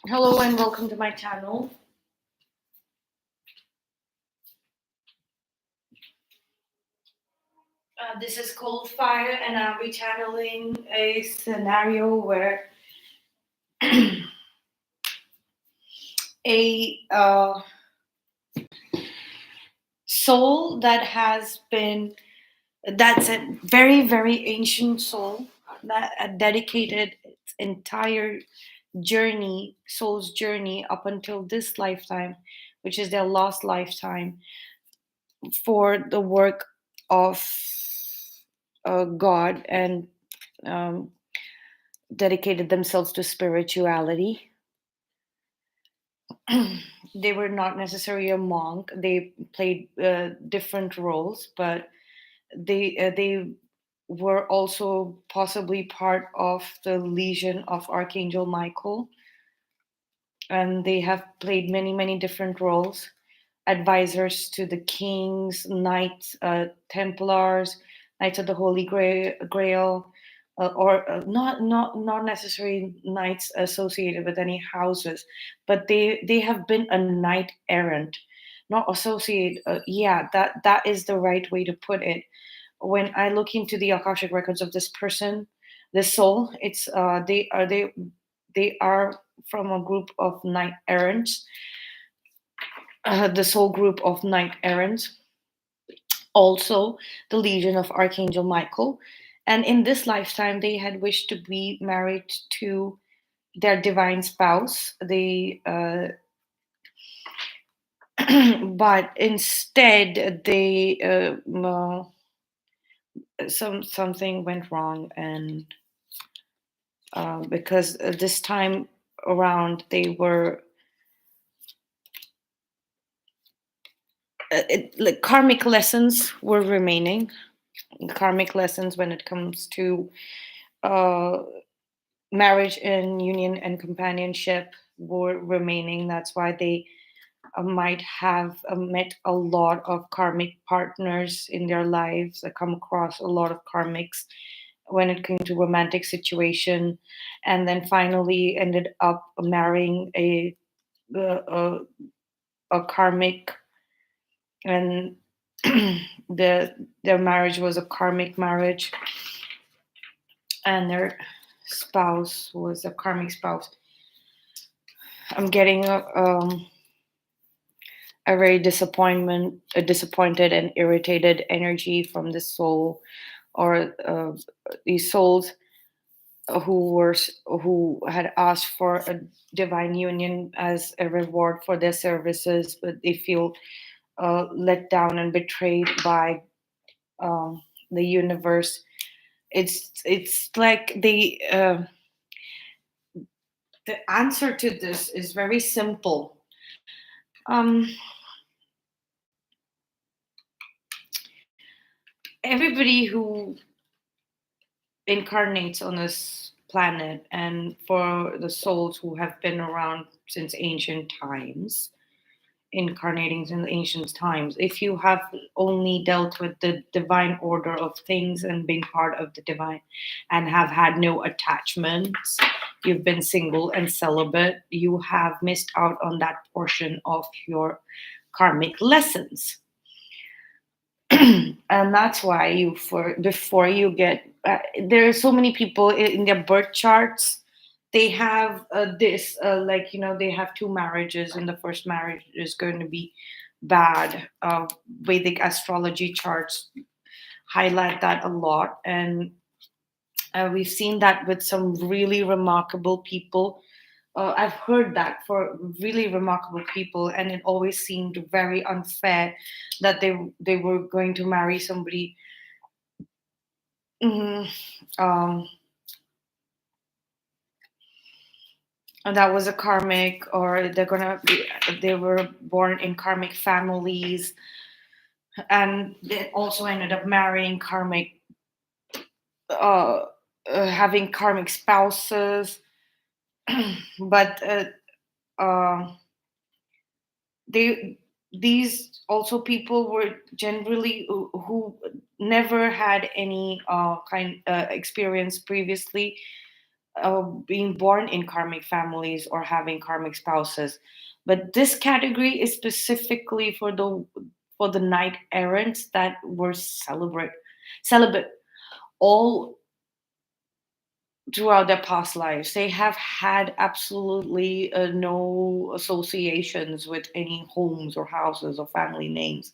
Hello and welcome to my channel. This is Cold Fire, and I'll be channeling a scenario where a soul that's a very, very ancient soul that dedicated its entire soul's journey up until this lifetime, which is their last lifetime, for the work of God and um, dedicated themselves to spirituality. They were not necessarily a monk. They played different roles, but they were also possibly part of the legion of Archangel Michael, and they have played many different roles: advisors to the kings, knights, Templars, knights of the Holy Grail, or not necessarily knights associated with any houses, but they have been a knight errant, not associate. Yeah, that is the right way to put it. When I look into the akashic records of this person, this soul, it's they are from a group of knight errants, the soul group of knight errants, also the legion of Archangel Michael. And in this lifetime, they had wished to be married to their divine spouse. But instead, something went wrong, and because this time around they were like karmic lessons were remaining. Karmic lessons when it comes to uh, marriage and union and companionship were remaining. That's why they might have met a lot of karmic partners in their lives, come across a lot of karmics when it came to romantic situation, and then finally ended up marrying a, a karmic, and their marriage was a karmic marriage, and their spouse was a karmic spouse. I'm getting a very disappointed and irritated energy from this soul, or these souls who had asked for a divine union as a reward for their services, but they feel let down and betrayed by the universe. It's like the answer to this is very simple. Um, Everybody who incarnates on this planet, and for the souls who have been around since ancient times, incarnating in ancient times, if you have only dealt with the divine order of things and been part of the divine and have had no attachments, you've been single and celibate, you have missed out on that portion of your karmic lessons. And that's why you for before you get there are so many people in their birth charts, they have this like, they have two marriages, and the first marriage is going to be bad. Vedic astrology charts highlight that a lot, and we've seen that with some really remarkable people. I've heard that for really remarkable people, and it always seemed very unfair that they were going to marry somebody. Mhm. um, and that was a karmic, or they were born in karmic families, and they also ended up marrying karmic, uh, having karmic spouses. But uh, they these also people were generally who never had any kind experience previously being born in karmic families or having karmic spouses. But this category is specifically for the knight errants that were celibate all throughout their past lives. They have had absolutely no associations with any homes or houses or family names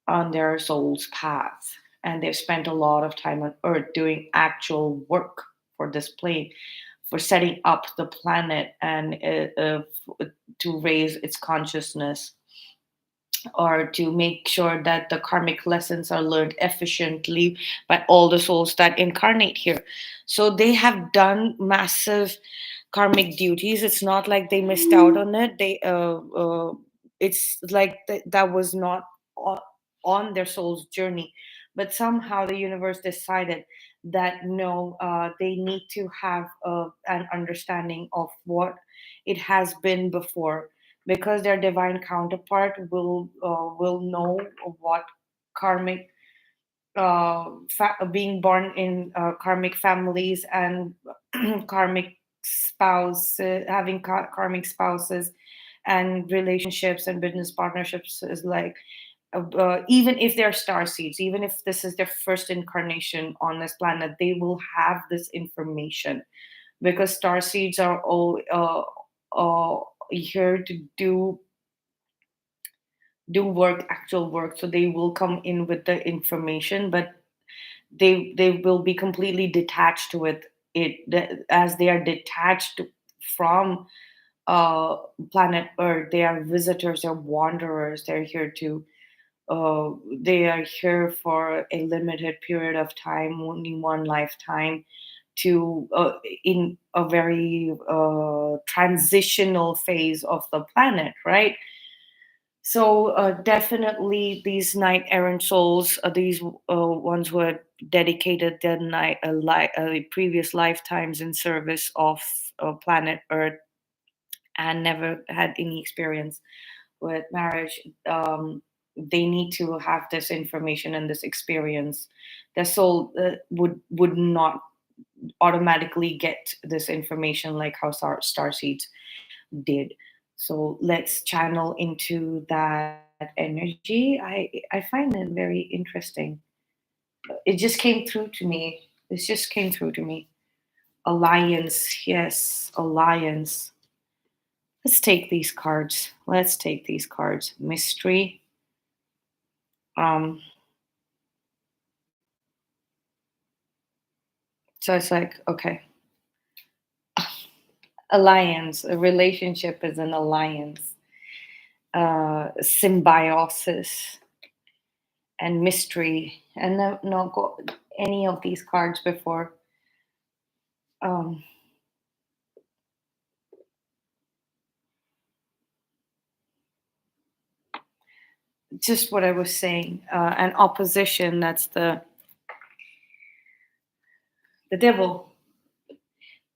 on their soul's path. And they've spent a lot of time on Earth doing actual work for this plane, for setting up the planet and to raise its consciousness, or to make sure that the karmic lessons are learned efficiently by all the souls that incarnate here. So they have done massive karmic duties. It's not like they missed out on it. It's like that was not o- on their soul's journey, but somehow the universe decided that no, they need to have an understanding of what it has been before, because their divine counterpart will know what karmic being born in karmic families and karmic spouse having karmic spouses and relationships and business partnerships is like. Even if they're star seeds, even if this is their first incarnation on this planet, they will have this information, because star seeds are all here to do work, actual work. So they will come in with the information, but they will be completely detached with as they are detached from uh planet Earth. They are visitors, they're wanderers, they're here to they are here for a limited period of time, only one lifetime, to in a very transitional phase of the planet, right? So definitely these knight errant souls, these ones who had dedicated their previous lifetimes in service of planet Earth and never had any experience with marriage, they need to have this information and this experience. Their soul would not automatically get this information like how star seeds did. So let's channel into that energy. I find it very interesting. It just came through to me. This just came through to me. Alliance, yes, alliance. Let's take these cards. Let's take these cards. Mystery. Um, so it's like, okay, alliance. A relationship is an alliance. Symbiosis and mystery. And no go any of these cards before. Um, just what I was saying. An opposition. That's the devil.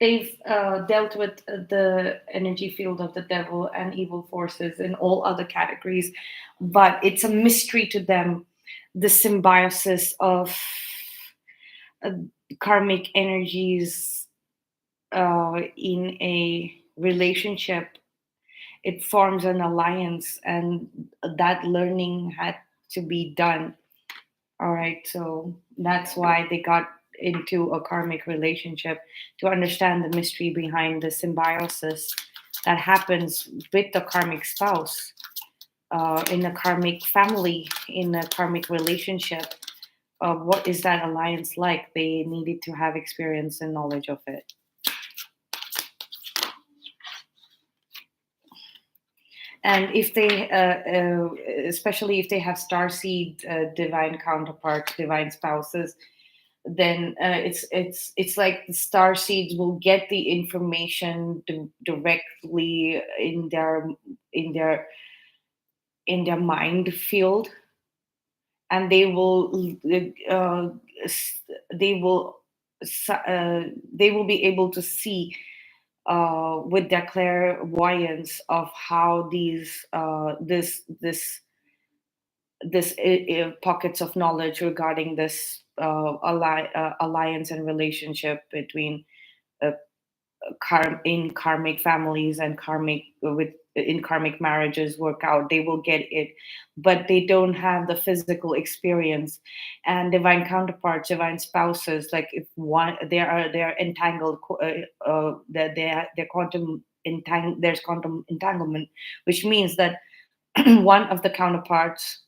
They've dealt with the energy field of the devil and evil forces in all other categories, but it's a mystery to them, the symbiosis of uh, karmic energies in a relationship. It forms an alliance, and that learning had to be done. All right, so that's why they got into a karmic relationship, to understand the mystery behind the symbiosis that happens with the karmic spouse, in a karmic family, in a karmic relationship. What is that alliance like? They needed to have experience and knowledge of it. And if they, especially if they have starseed divine counterparts, divine spouses, then it's like the star seeds will get the information directly in their in their mind field, and uh, s- they will they will be able to see with their clairvoyance of how these this pockets of knowledge regarding this alliance and relationship between uh, in karmic families and karmic with in karmic marriages work out, they will get it, but they don't have the physical experience. And divine counterparts, divine spouses, like if one they are entangled, that they're there's quantum entanglement, which means that one of the counterparts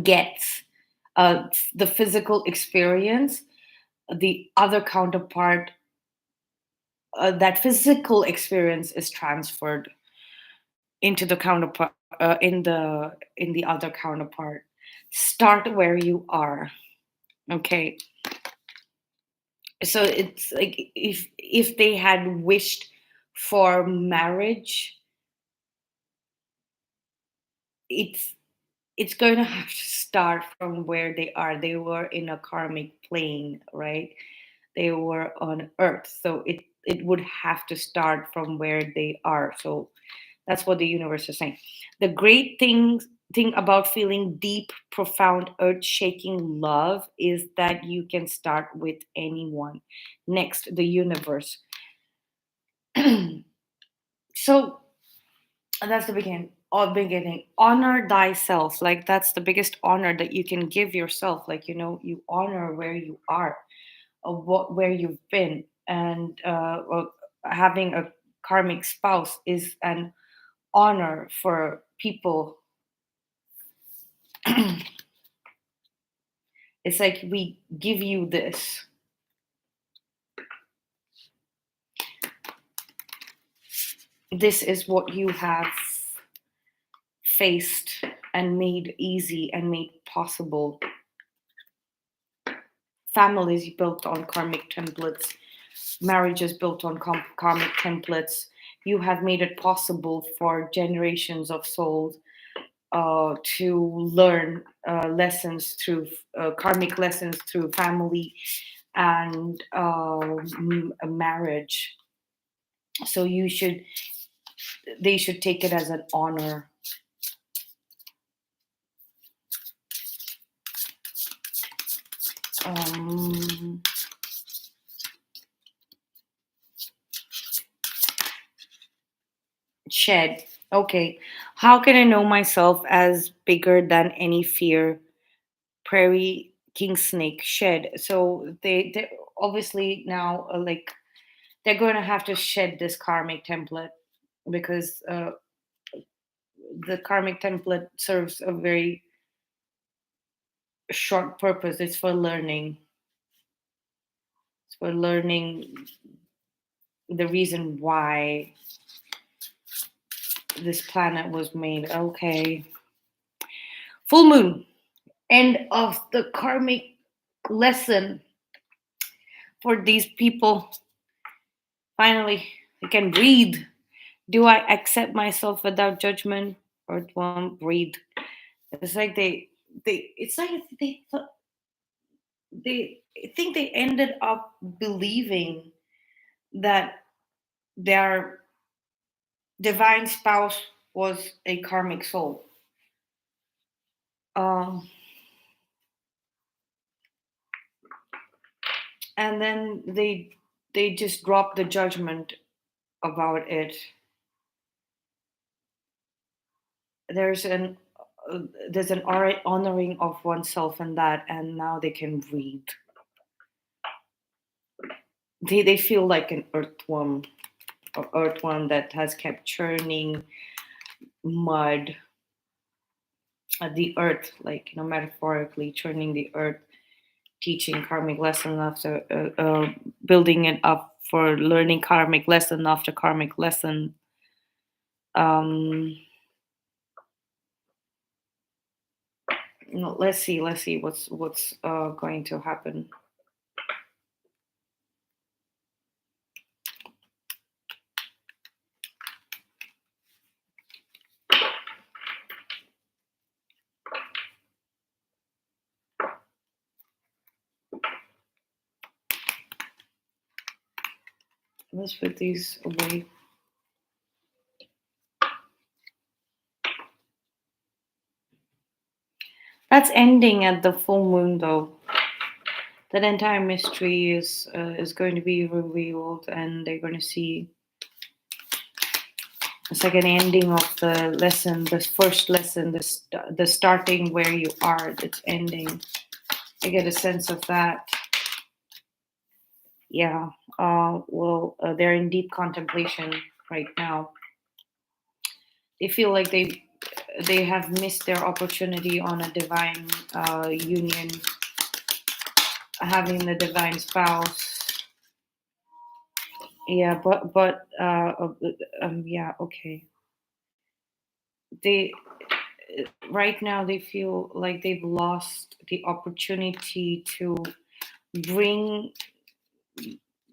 gets the physical experience, the other counterpart, that physical experience is transferred into the counterpart, in the other counterpart. Start where you are. Okay, so it's like if they had wished for marriage, it's it's going to have to start from where they are. They were in a karmic plane, right? They were on earth, so it would have to start from where they are. So that's what the universe is saying. The great thing about feeling deep, profound, earth-shaking love is that you can start with anyone. Next, the universe. So that's the beginning. Or beginning. Honor thyself. Like that's the biggest honor that you can give yourself. Like you honor where you are, of where you've been, and having a karmic spouse is an honor for people. It's like we give you this. This is what you have faced and made easy and made possible. Families built on karmic templates, marriages built on karmic templates. You have made it possible for generations of souls to learn lessons through karmic lessons through family and marriage. So they should take it as an honor. Um, Shed. Okay. How can I know myself as bigger than any fear? Prairie king snake shed. So they obviously now like they're going to have to shed this karmic template because the karmic template serves a very short purpose. It's for learning. It's for learning the reason why this planet was made. Okay. Full moon. End of the karmic lesson for these people. Finally, I can breathe. Do I accept myself without judgment? Or one breathe. It's like it's like they I think they ended up believing that their divine spouse was a karmic soul. Um, and then they just dropped the judgment about it. There's an uh, there's an honoring of oneself in that, and now they can breathe. They feel like an earthworm, or earthworm that has kept churning mud at the earth, like metaphorically churning the earth, teaching karmic lesson after building it up for learning karmic lesson after karmic lesson. Um, let's see what's going to happen. Let's put these away. That's ending at the full moon, though. that entire mystery is going to be revealed, and they're going to see. It's like an ending of the lesson, the first lesson, the starting where you are, it's ending. I get a sense of that. Yeah. They're in deep contemplation right now. They feel like they have missed their opportunity on a divine union, having the divine spouse. Yeah, yeah, okay. They right now they feel like they've lost the opportunity to bring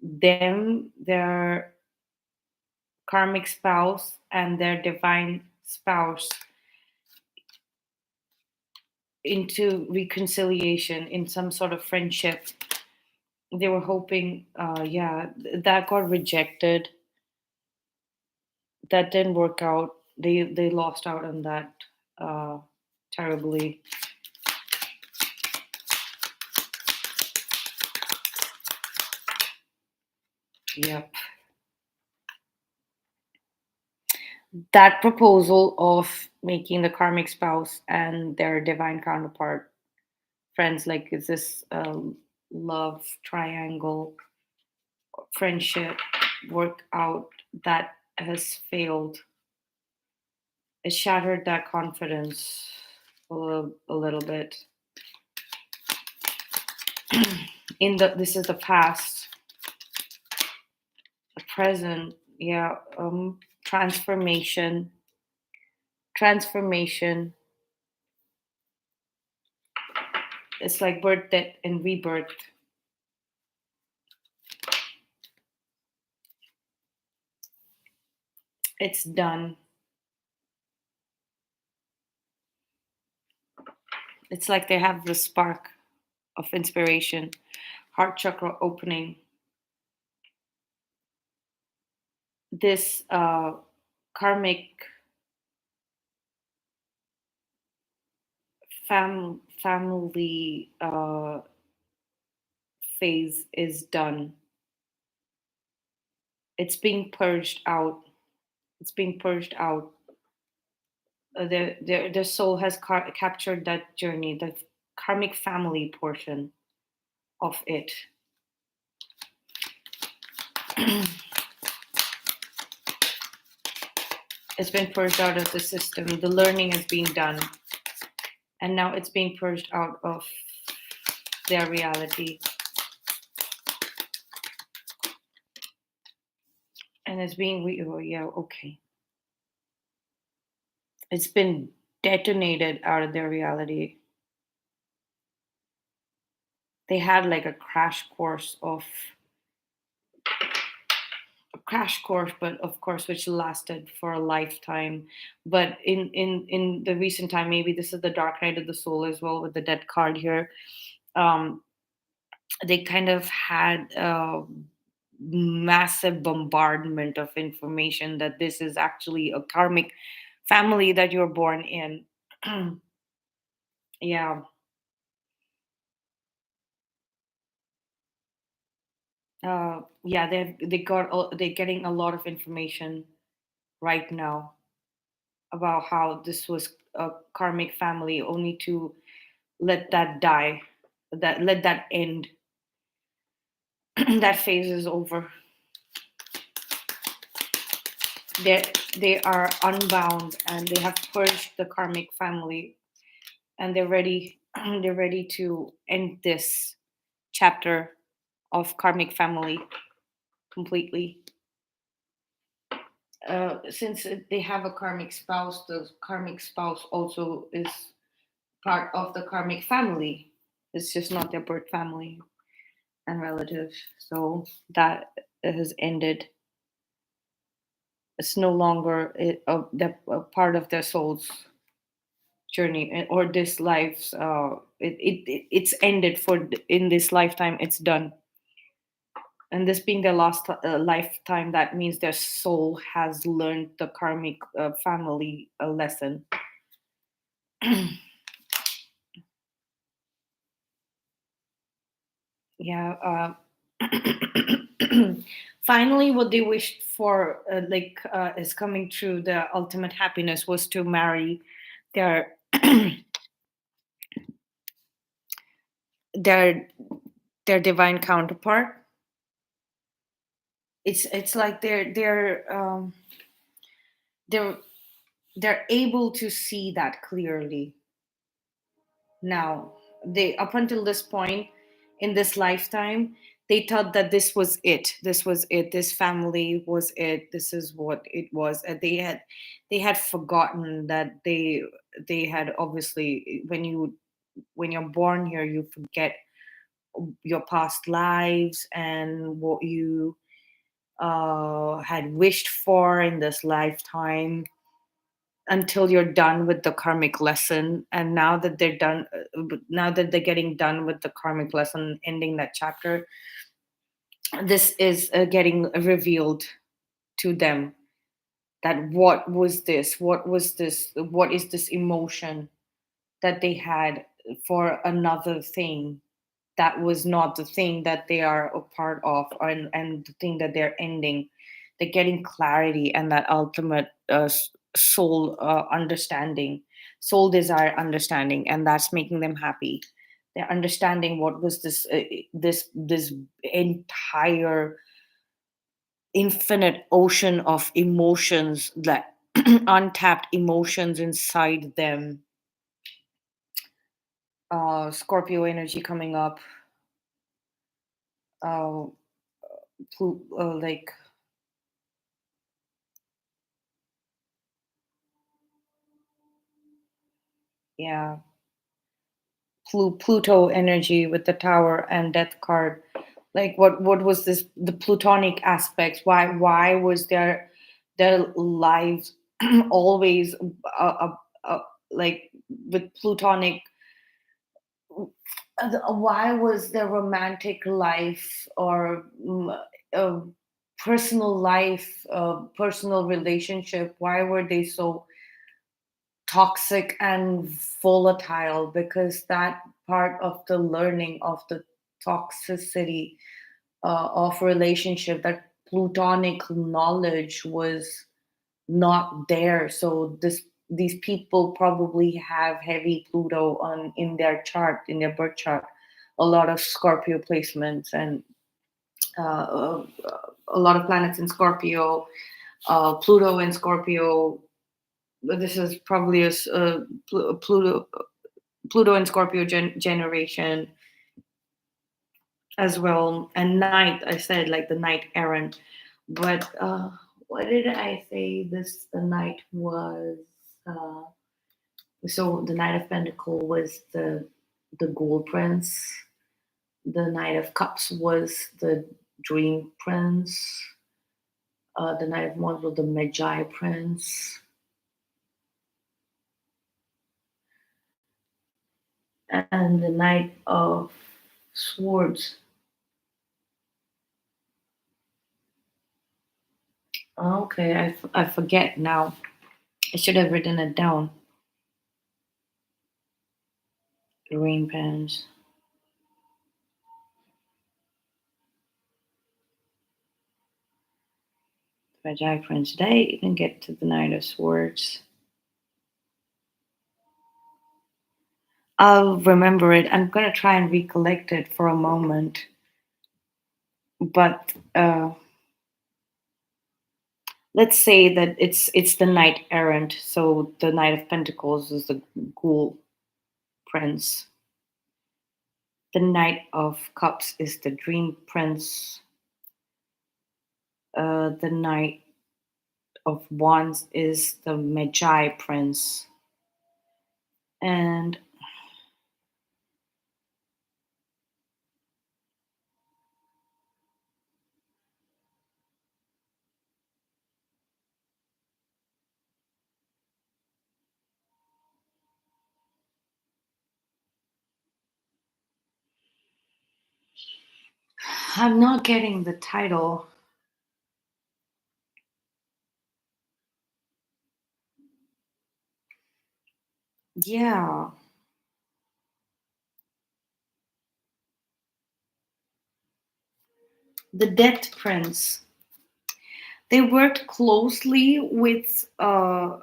them, their karmic spouse, and their divine spouse into reconciliation in some sort of friendship. They were hoping, yeah, that got rejected. That didn't work out. They lost out on that uh, terribly. Yep. That proposal of making the karmic spouse and their divine counterpart friends, like, is this love triangle friendship work out, that has failed. It shattered that confidence a little bit. This is the past. The present, yeah. Transformation. It's like birth, death, and rebirth. It's done. It's like they have the spark of inspiration, heart chakra opening. This karmic family phase is done. It's being purged out. It's being purged out. Their soul has captured that journey, the karmic family portion of it. It's been purged out of the system. The learning is being done, and now it's being purged out of their reality. And it's being oh, yeah, okay. It's been detonated out of their reality. They had like a crash course, but of course, which lasted for a lifetime. But in the recent time, maybe this is the dark night of the soul as well, with the death card here. Um, they kind of had a massive bombardment of information that this is actually a karmic family that you're born in. Yeah. Yeah, they're getting a lot of information right now about how this was a karmic family, only to let that die, that let that end. That phase is over. They are unbound, and they have purged the karmic family, and they're ready. They're ready to end this chapter of karmic family completely. Since they have a karmic spouse, the karmic spouse also is part of the karmic family. It's just not their birth family and relatives. So that has ended. It's no longer a part of their soul's journey, or this life's. It's ended for in this lifetime. It's done. And this being their last lifetime, that means their soul has learned the karmic family lesson. yeah. Finally, what they wished for, is coming true. The ultimate happiness was to marry their their their divine counterpart. It's like they're they're able to see that clearly now. They, up until this point in this lifetime, they thought that this was it, this family was it, this is what it was, and they had forgotten that they had, obviously, when you're born here, you forget your past lives and what you had wished for in this lifetime, until you're done with the karmic lesson. And now that they're getting done with the karmic lesson, ending that chapter, this is getting revealed to them, that what is this emotion that they had for another thing, that was not the thing that they are a part of, and the thing that they're ending. They're getting clarity and that ultimate soul understanding, soul desire understanding, and that's making them happy. They're understanding what was this entire infinite ocean of emotions, that untapped emotions inside them. Scorpio energy coming up. uh, like, yeah, Pluto energy with the Tower and Death card. Like, what was this, the plutonic aspects? Why was their lives always like, with plutonic? Why was their romantic life, or uh, personal life, personal relationship, why were they so toxic and volatile? Because that part of the learning of the toxicity of relationship, that plutonic knowledge was not there. So these people probably have heavy Pluto on in their chart, in their birth chart, a lot of Scorpio placements, and a lot of planets in Scorpio, Pluto in Scorpio. This is probably Pluto and Scorpio generation as well. And night, I said, like the knight errant. But what did I say? The knight was. Uh, so the Knight of Pentacle was the Gold Prince. The Knight of Cups was the Dream Prince. The Knight of Wands was the Magi Prince. And the Knight of Swords. Okay, I forget now. I should have written it down. Green pens. Magi Prince. Did I even get to the Knight of Swords? I'll remember it. I'm gonna try and recollect it for a moment. But let's say that it's the Knight Errant. So the Knight of Pentacles is the Ghoul Prince. The Knight of Cups is the Dream Prince. The Knight of Wands is the Magi Prince. And I'm not getting the title. Yeah. The Death Prince. They worked closely with a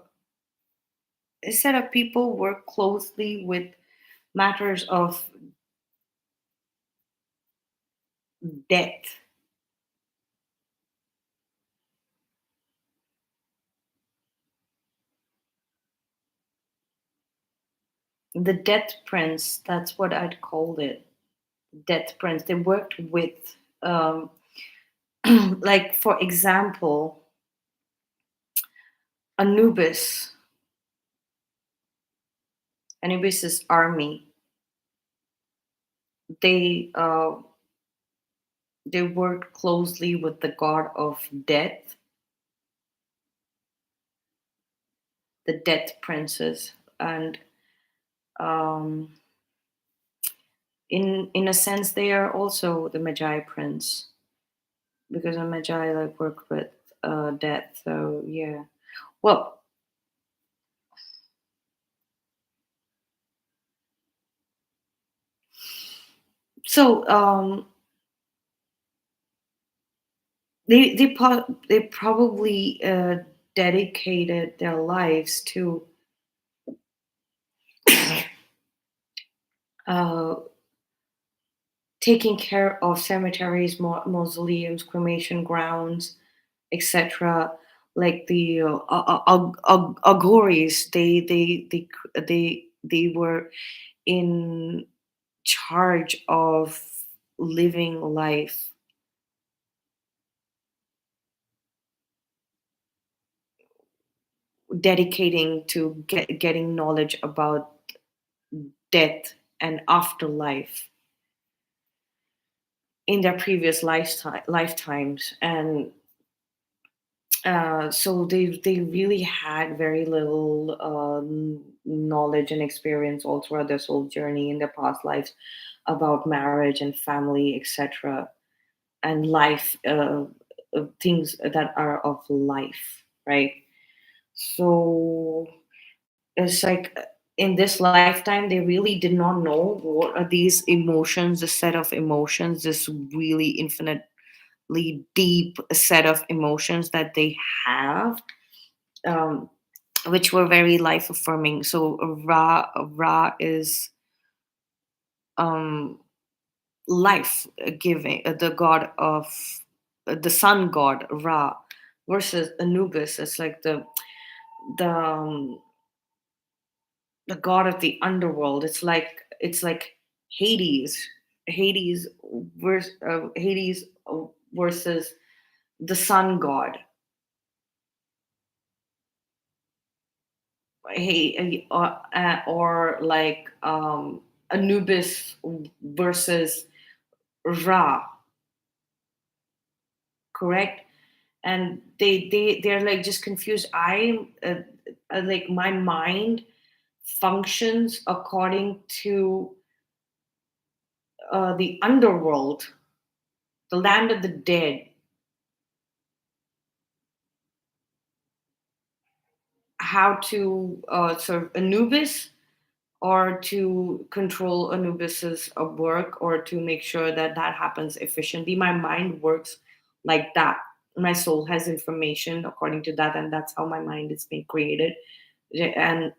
set of people work closely with matters of death. The Death Prince, that's what I'd call it. Death Prince. They worked with, um, like, for example, Anubis, Anubis's army. They they worked closely with the god of death, the Death Princes, and um, in a sense, they are also the Magi Prince because a Magi like work with death. So yeah. Well, so they probably dedicated their lives to uh, taking care of cemeteries, mausoleums, cremation grounds, etc. Like the Agoris, they were in charge of living life, dedicating to getting knowledge about death and afterlife in their previous lifetimes. And so they really had very little knowledge and experience all throughout their soul journey in their past lives about marriage and family, etc., and life, things that are of life, right? So it's like in this lifetime they really did not know what are these emotions, the set of emotions, this really infinitely deep set of emotions that they have, um, which were very life affirming. So Ra is um, life giving, the god of the sun god Ra, versus Anubis. It's like the um, the god of the underworld. It's like Hades, Hades Hades versus the sun god. Or like Anubis versus Ra, correct? And they're like just confused. Like my mind functions according to the underworld, the land of the dead. How to serve Anubis, or to control Anubis's work, or to make sure that that happens efficiently. My mind works like that. My soul has information according to that, and that's how my mind is being created. And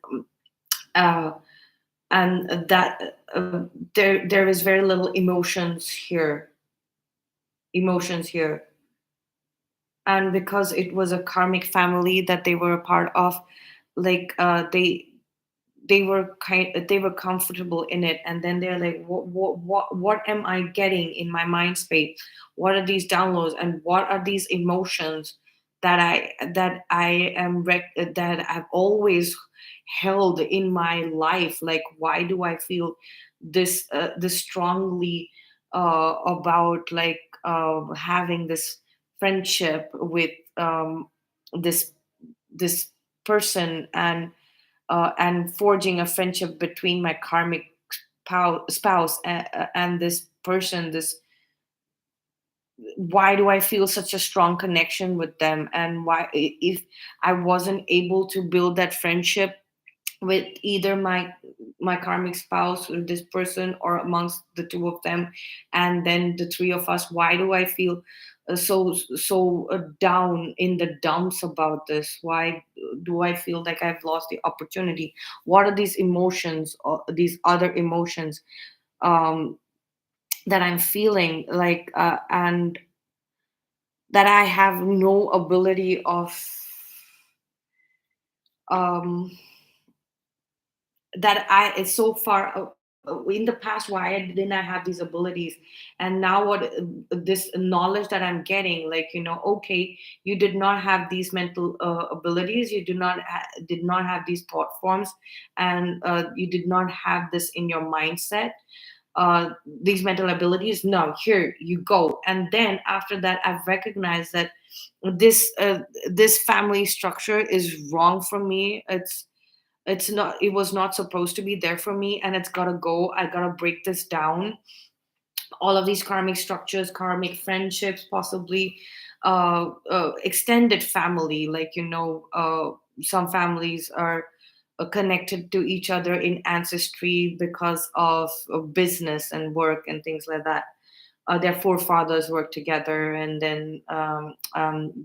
uh, that there is very little emotions here. And because it was a karmic family that they were a part of, like they were comfortable in it, and then they're like, what am I getting in my mind space? What are these downloads, and what are these emotions that I've always held in my life? Like, why do I feel this strongly about, like, having this friendship with this this person, and forging a friendship between my karmic spouse and this person. This Why do I feel such a strong connection with them? And why, if I wasn't able to build that friendship with either my karmic spouse or this person, or amongst the two of them, and then the three of us. Why do I feel down in the dumps about this? Why do I feel like I've lost the opportunity? What are these emotions, or these other emotions, um, that I'm feeling like, and that I have no ability of, um, that I it's so far in the past. Why didn't I have these abilities? And now what, this knowledge that I'm getting, like, okay, you did not have these mental abilities, you did not have these thought forms, and you did not have this in your mindset, these mental abilities. No, here you go. And then after that, I've recognized that this family structure is wrong for me. It's not, it was not supposed to be there for me, and it's gotta go. I gotta break this down. All of these karmic structures, karmic friendships, possibly extended family, like, some families are connected to each other in ancestry because of business and work and things like that. Their forefathers work together, and then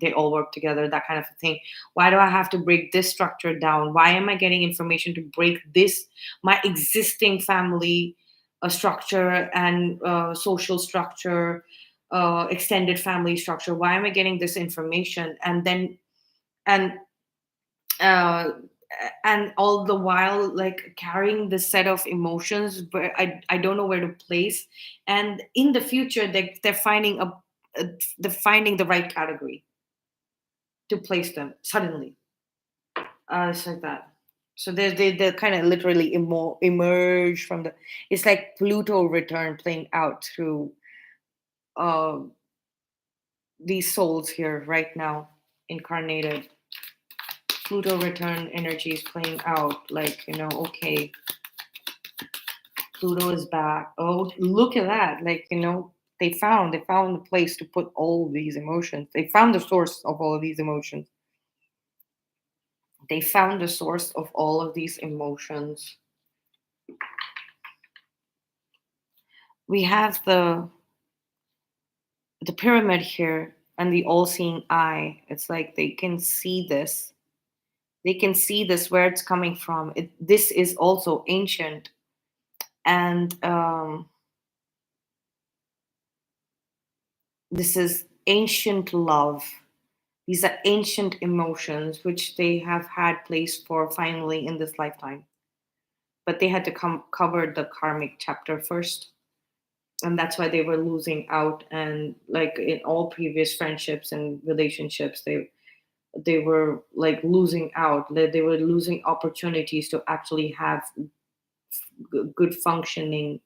they all work together, that kind of a thing. Why do I have to break this structure down? Why am I getting information to break this, my existing family structure, and social structure, extended family structure? Why am I getting this information? And uh, and all the while, like, carrying this set of emotions, but I don't know where to place. And in the future, they're finding they're finding the right category to place them suddenly. It's like that. So they kind of literally emerge from the, it's like Pluto return playing out through uh these souls here right now, incarnated. Pluto return energy is playing out, like, okay, Pluto is back. Oh, look at that. Like, they found a place to put all these emotions. They found the source of all of these emotions. They found the source of all of these emotions. We have the pyramid here and the all-seeing eye. It's like they can see this. They can see this, where it's coming from. This is also ancient, and this is ancient love. These are ancient emotions which they have had place for finally in this lifetime. But they had to cover the karmic chapter first. And that's why they were losing out. And like in all previous friendships and relationships, they were like losing out. They were losing opportunities to actually have good functioning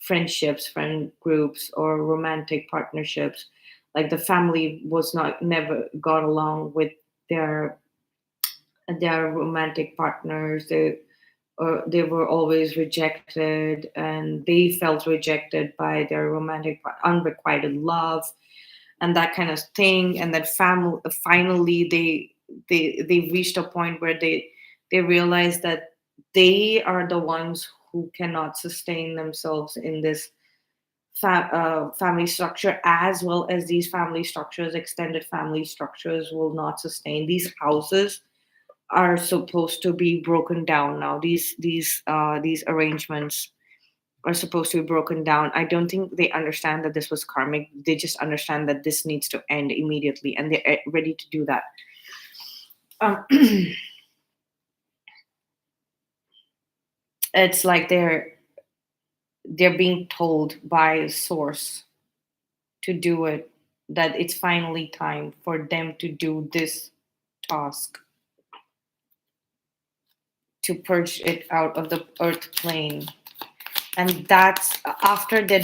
friendships, friend groups, or romantic partnerships. Like the family was not never got along with their their romantic partners. They were always rejected, and they felt rejected by their unrequited love, and that kind of thing. And that family, finally they reached a point where they realized that they are the ones who cannot sustain themselves in this family structure, as well as these family structures, extended family structures, will not sustain. These houses are supposed to be broken down now. These arrangements are supposed to be broken down. I don't think they understand that this was karmic. They just understand that this needs to end immediately, and they're ready to do that. Um, it's like they're being told by a source to do it, that it's finally time for them to do this task, to purge it out of the earth plane. And that's after they're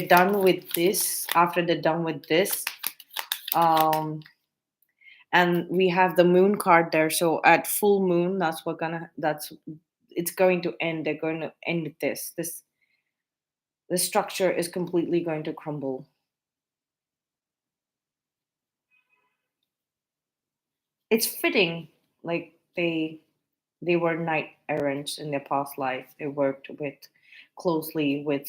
done with this. After they're done with this, um and we have the moon card there. So at full moon, that's it's going to end. They're going to end this structure is completely going to crumble. It's fitting, like, they were knight errants in their past life. They worked closely with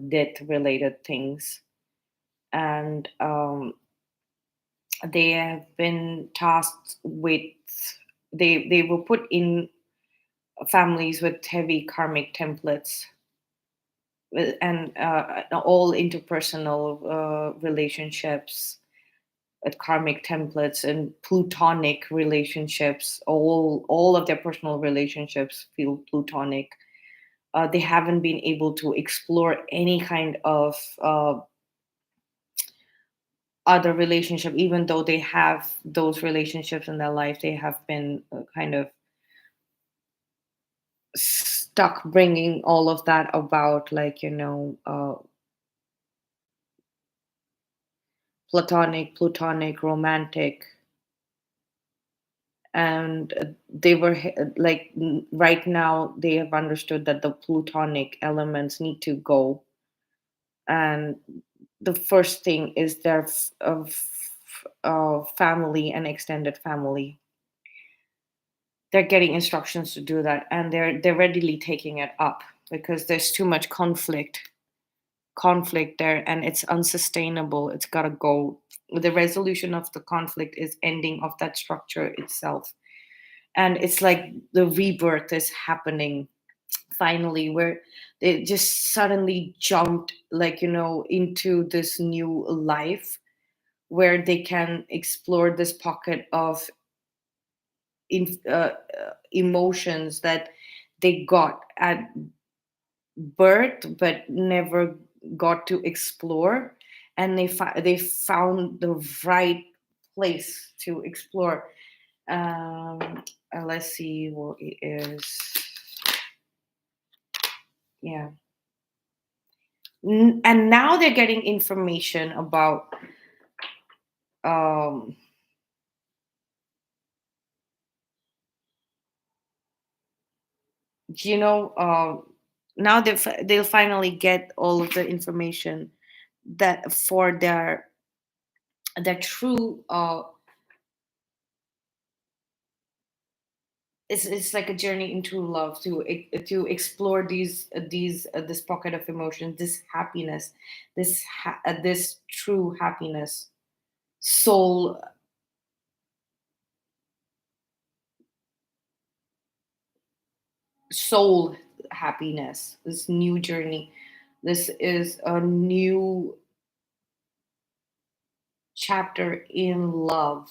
death related things, and they have been tasked with, they were put in families with heavy karmic templates, and all interpersonal relationships with karmic templates and plutonic relationships. All of their personal relationships feel plutonic. They haven't been able to explore any kind of other relationship, even though they have those relationships in their life. They have been kind of stuck bringing all of that about, like, platonic, plutonic, romantic. And they were like, right now they have understood that the plutonic elements need to go, and the first thing is their family and extended family. They're getting instructions to do that, and they're readily taking it up because there's too much conflict there, and it's unsustainable. It's got to go. The resolution of the conflict is ending of that structure itself, and it's like the rebirth is happening finally, where they just suddenly jumped, like, into this new life where they can explore this pocket of emotions that they got at birth but never got to explore, and they found the right place to explore. Let's see what it is. Yeah. And now they're getting information about, um you know now they'll finally get all of the information that for their true, it's like a journey into love, to explore these this pocket of emotion, this happiness, this true happiness, soul soul happiness, this new journey. This is a new chapter in love,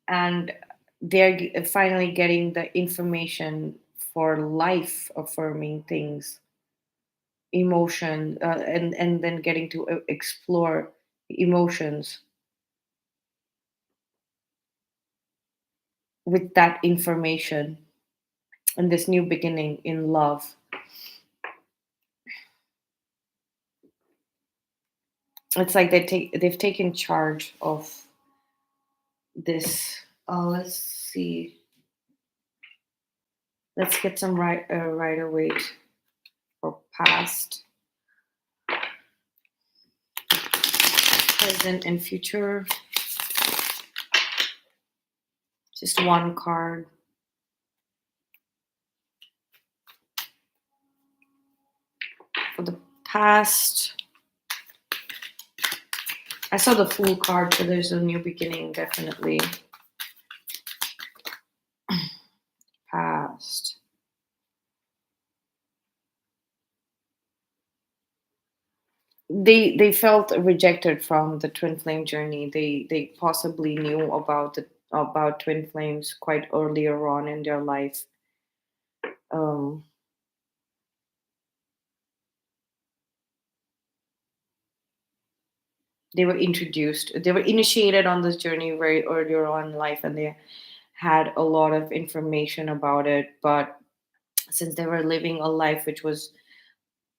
and they're finally getting the information for life affirming things, emotion, and then getting to explore emotions with that information and this new beginning in love. It's like they've taken charge of this. Let's see. Let's get some right away for past, present, and future. Just one card. For the past, I saw the Fool card, so there's a new beginning, definitely. Past. They felt rejected from the twin flame journey. They possibly knew about twin flames quite earlier on in their life. Um, they were initiated on this journey very earlier on in life, and they had a lot of information about it. But since they were living a life which was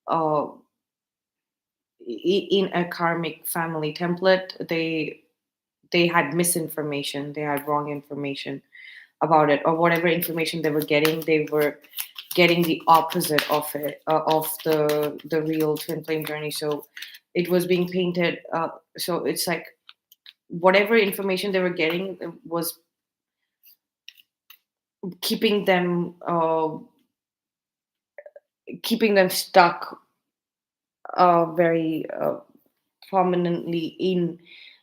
uh, in a karmic family template, they had misinformation. They had wrong information about it, or whatever information they were getting the opposite of it, of the real twin flame journey. So it was being painted. So it's like whatever information they were getting was keeping them stuck very prominently in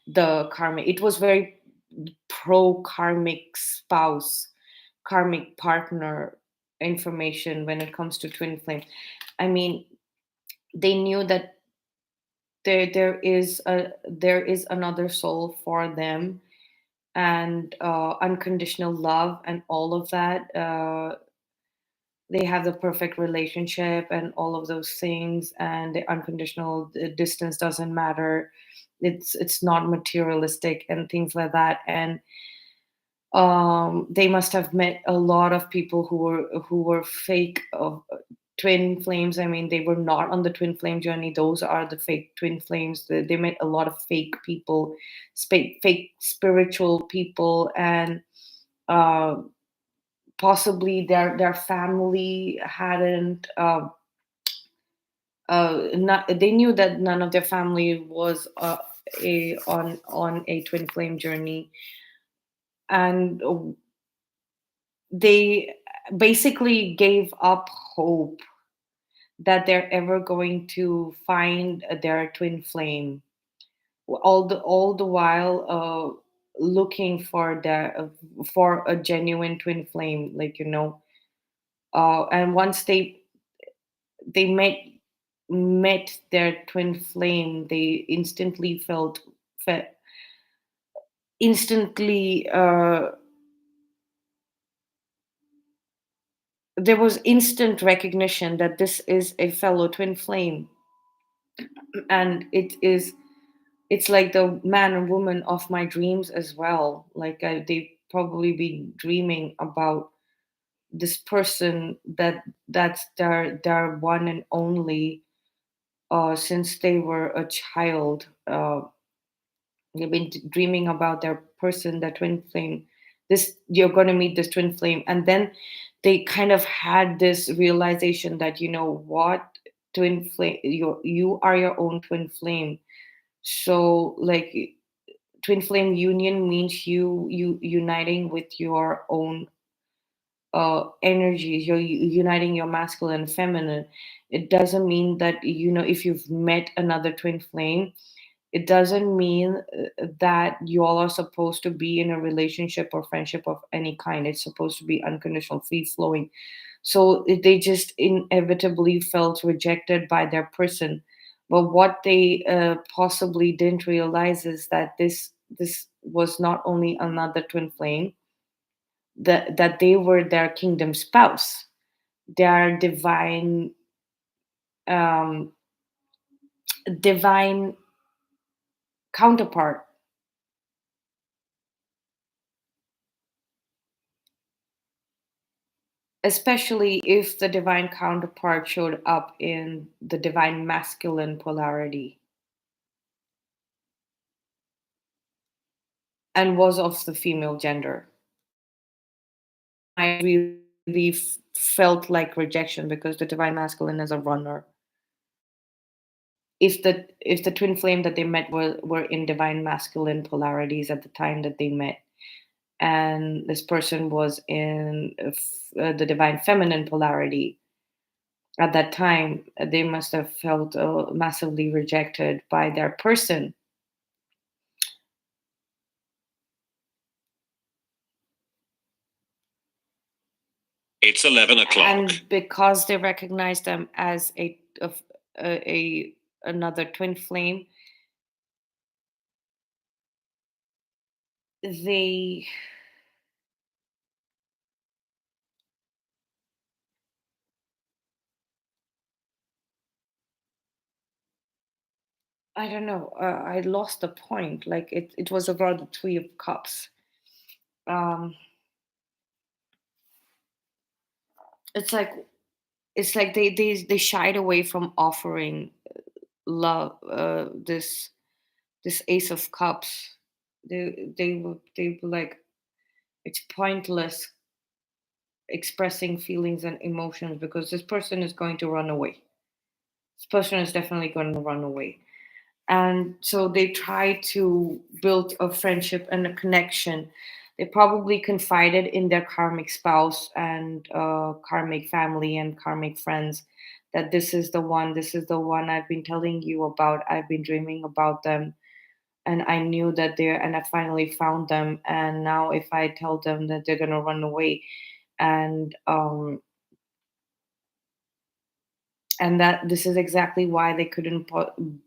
the karmic. It was very pro karmic spouse, karmic partner information when it comes to twin flames. I mean, they knew that there is another soul for them, and unconditional love and all of that. They have the perfect relationship and all of those things, and the unconditional distance doesn't matter. It's not materialistic and things like that. And they must have met a lot of people who were fake of twin flames. I mean, they were not on the twin flame journey. Those are the fake twin flames. They met a lot of fake people, fake spiritual people, and uh, possibly their family hadn't. Not, they knew that none of their family was on a twin flame journey, and they basically gave up hope that they're ever going to find their twin flame, all the while looking for for a genuine twin flame, like, and once they met their twin flame, they felt instantly there was instant recognition that this is a fellow twin flame, and it's like the man and woman of my dreams as well. Like, they probably been dreaming about this person that's their one and only, since they were a child. They've been dreaming about their person, their twin flame. This You're going to meet this twin flame, and then they kind of had this realization that, you know what, twin flame, you are your own twin flame. So, like, twin flame union means you uniting with your own energies. You're uniting your masculine and feminine. It doesn't mean that, if you've met another twin flame, it doesn't mean that you all are supposed to be in a relationship or friendship of any kind. It's supposed to be unconditional, free flowing. So they just inevitably felt rejected by their person. But what they possibly didn't realize is that this was not only another twin flame, that they were their kingdom spouse, their um, divine counterpart, especially if the divine counterpart showed up in the divine masculine polarity and was of the female gender. I really felt like rejection because the divine masculine is a runner. If the twin flame that they met were in divine masculine polarities at the time that they met, and this person was in the divine feminine polarity at that time, they must have felt massively rejected by their person. It's 11 o'clock. And because they recognized them as a another twin flame, they I don't know. I lost the point. Like, it was about the Three of Cups. Um, it's like they shied away from offering love. This Ace of Cups. They were like, it's pointless expressing feelings and emotions because this person is going to run away. This person is definitely going to run away. And so they try to build a friendship and a connection. They probably confided in their karmic spouse and karmic family and karmic friends that this is the one I've been telling you about. I've been dreaming about them, and I knew that they're, and I finally found them. And now, if I tell them that they're gonna run away, and that this is exactly why they couldn't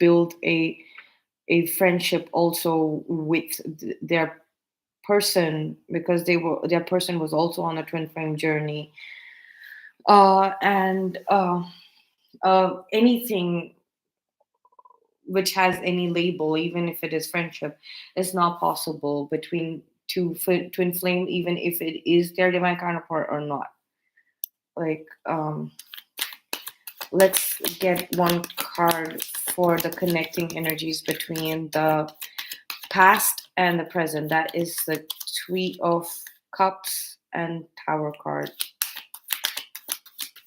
build a friendship also with their person, because their person was also on a twin flame journey. And Anything which has any label, even if it is friendship, is not possible between twin flame, even if it is their divine counterpart or not. Like, let's get one card for the connecting energies between the past and the present. That is the Three of Cups and Tower card.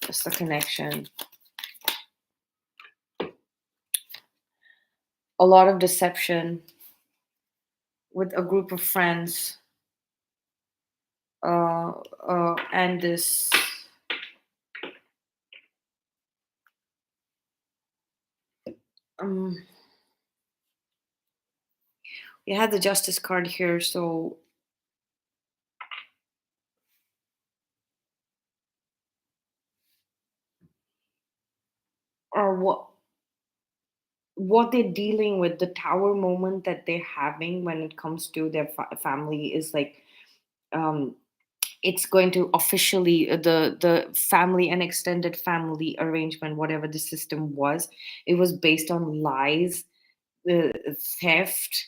Just the connection. A lot of deception with a group of friends, and this. Um, we had the Justice card here, so or what they're dealing with, the tower moment that they're having when it comes to their family is like, um it's going to officially, the family and extended family arrangement, whatever the system was, it was based on lies, theft,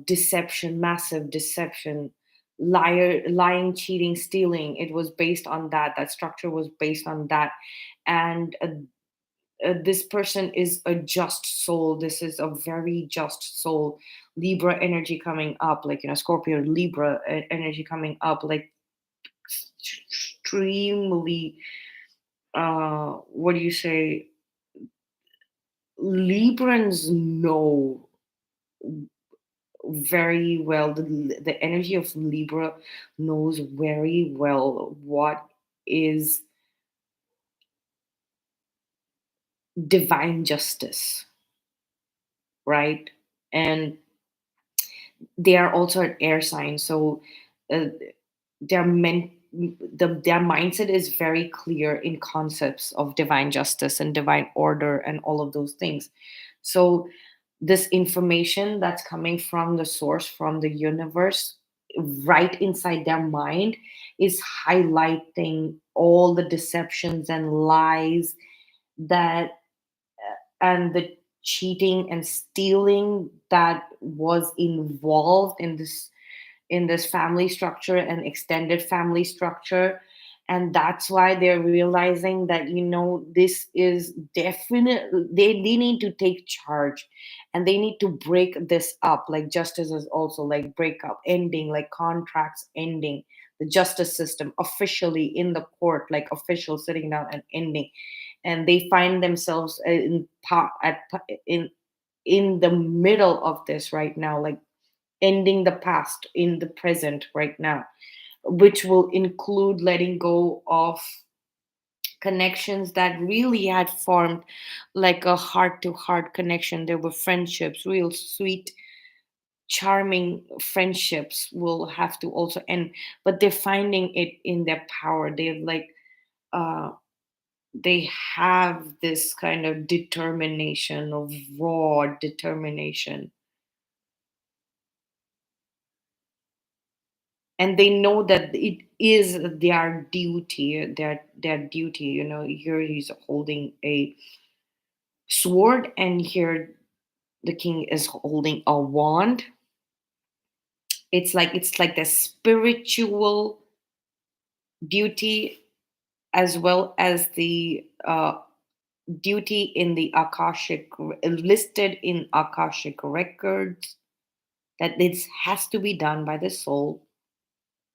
deception, massive deception, lying, cheating, stealing. It was based on that. That structure was based on that. And this person is a just soul. This is a very just soul. Libra energy coming up, like, Scorpio, Libra energy coming up, like extremely, what do you say? Librans know very well, the energy of Libra knows very well what is divine justice, right? And they are also an air sign, so uh, they're meant their mindset is very clear in concepts of divine justice and divine order and all of those things. So this information that's coming from the source, from the universe, right inside their mind, is highlighting all the deceptions and lies that, and the cheating and stealing that was involved in this family structure and extended family structure. And that's why they're realizing that, this is definite. They need to take charge, and they need to break this up. Like justice is also like break up, ending, like contracts ending, the justice system officially in the court, like official sitting down and ending. And they find themselves in the middle of this right now, like ending the past in the present right now, which will include letting go of connections that really had formed, like a heart to heart connection. There were friendships, real sweet, charming friendships will have to also end, but they're finding it in their power. They've like, uh they have this kind of determination, of raw determination, and they know that it is their duty, their duty. Here he's holding a sword, and here the king is holding a wand. It's like the spiritual duty, as well as the duty in the akashic, listed in akashic records, that this has to be done by the soul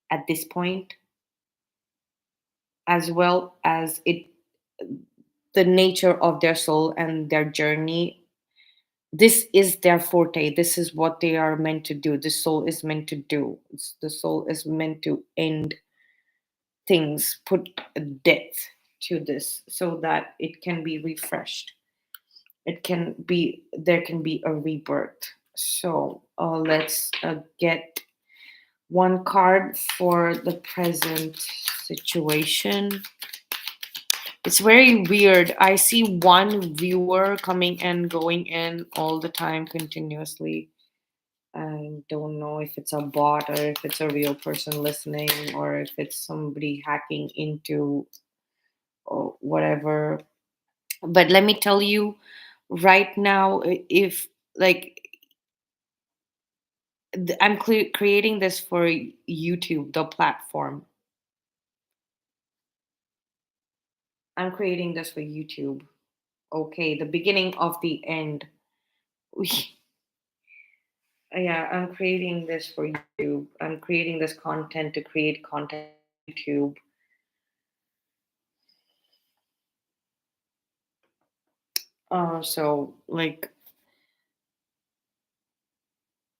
at this point, as well as it, the nature of their soul and their journey. This is their forte. This is what they are meant to do. The soul is meant to do. The soul is meant to end things, put a depth to this so that it can be refreshed. It can be, there can be a rebirth. So let's get one card for the present situation. It's very weird. I see one viewer coming and going in all the time continuously. I don't know if it's a bot or if it's a real person listening or if it's somebody hacking into or whatever. But let me tell you right now, if like I'm creating this for YouTube, the platform. I'm creating this for YouTube. Okay, the beginning of the end. Yeah, I'm creating this for YouTube. I'm creating this content to create content for YouTube. So like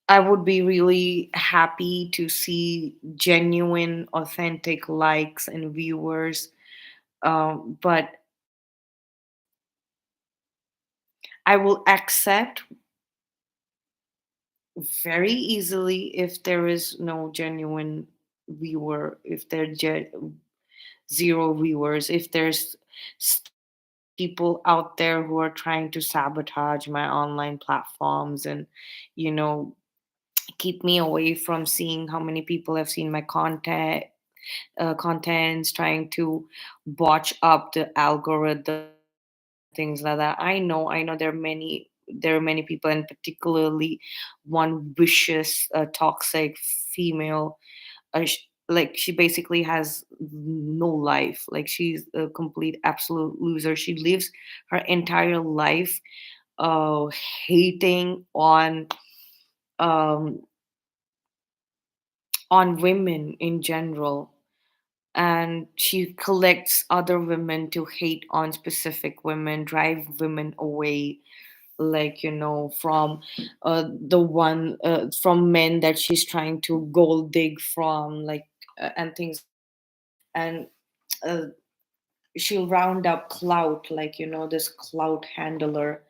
I would be really happy to see genuine, authentic likes and viewers. But I will accept very easily if there is no genuine viewer, if there zero viewers, if there's people out there who are trying to sabotage my online platforms and, you know, keep me away from seeing how many people have seen my contents, trying to botch up the algorithm, things like that. I know there are many people, and particularly one vicious, toxic female. Like she basically has no life. Like she's a complete absolute loser. She lives her entire life uh hating um on women in general, and she collects other women to hate on specific women, drive women away, like, from the one from men that she's trying to gold dig from, like, and things. And uh, she'll round up clout, like, this clout handler.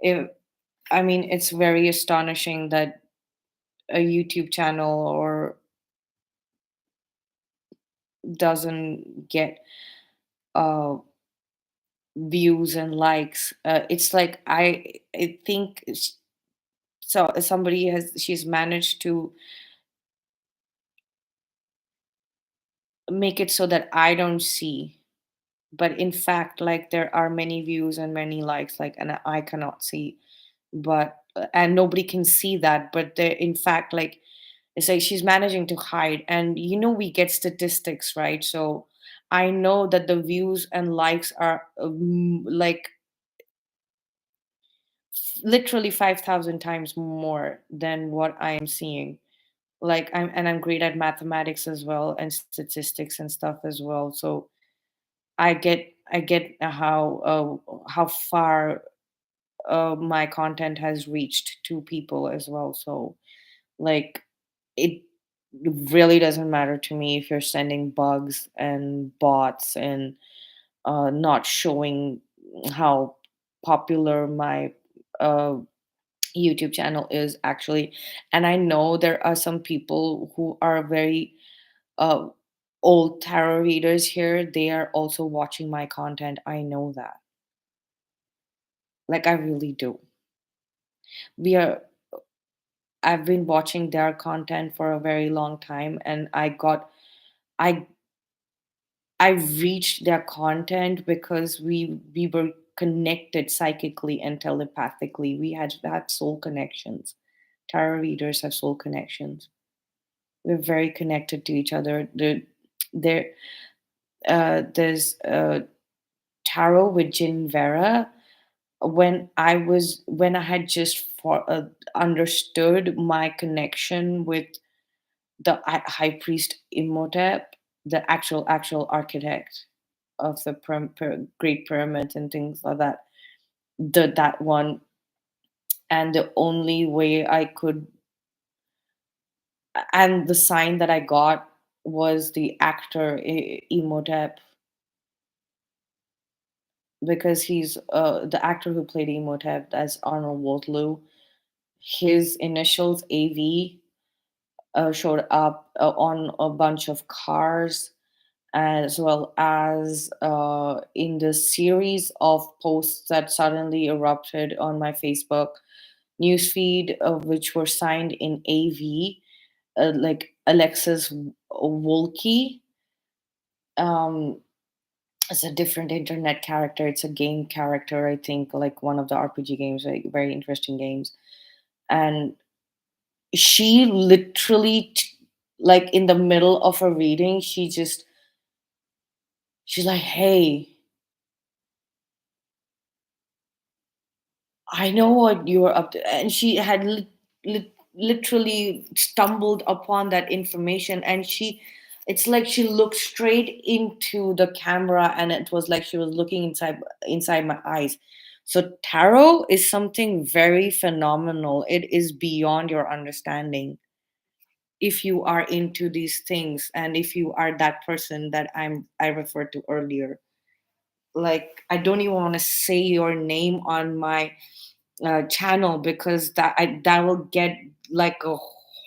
If, I mean, it's very astonishing that a YouTube channel or doesn't get uh views and likes. It's like I think so somebody has she's managed to make it so that I don't see, but in fact, like, there are many views and many likes, like, and I cannot see. But and nobody can see that, but there, in fact, like, it's like she's managing to hide. And we get statistics, right? So I know that the views and likes are like literally 5,000 times more than what I am seeing. Like, I'm great at mathematics as well, and statistics and stuff as well. So I get how far my content has reached to people as well. So, like, it really doesn't matter to me if you're sending bugs and bots and not showing how popular my uh, YouTube channel is actually. And I know there are some people who are very uh, old tarot readers here. They are also watching my content. I know that. Like, I really do. We are. I've been watching their content for a very long time, and I I reached their content because we were connected psychically and telepathically. We had soul connections. Tarot readers have soul connections. We're very connected to each other. There's tarot with Jin Vera. When I had just understood my connection with the high priest Imhotep, the actual architect of the Great Pyramid and things like that. That one, And the only way I could, and the sign that I got was the actor Emotep, because he's the actor who played Emotep as Arnold Vosloo. His initials AV showed up on a bunch of cars, as well as in the series of posts that suddenly erupted on my Facebook newsfeed, which were signed in AV, like Alexis Wolke. Um, it's a different internet character. It's a game character, I think, like one of the RPG games, like very interesting games. And she literally, like in the middle of a reading, she's like, "Hey, I know what you were up to," and she had literally stumbled upon that information, and it's like she looked straight into the camera, and it was like she was looking inside my eyes. So tarot is something very phenomenal. It is beyond your understanding if you are into these things, and if you are that person that I referred to earlier. Like, I don't even want to say your name on my channel, because that will get like a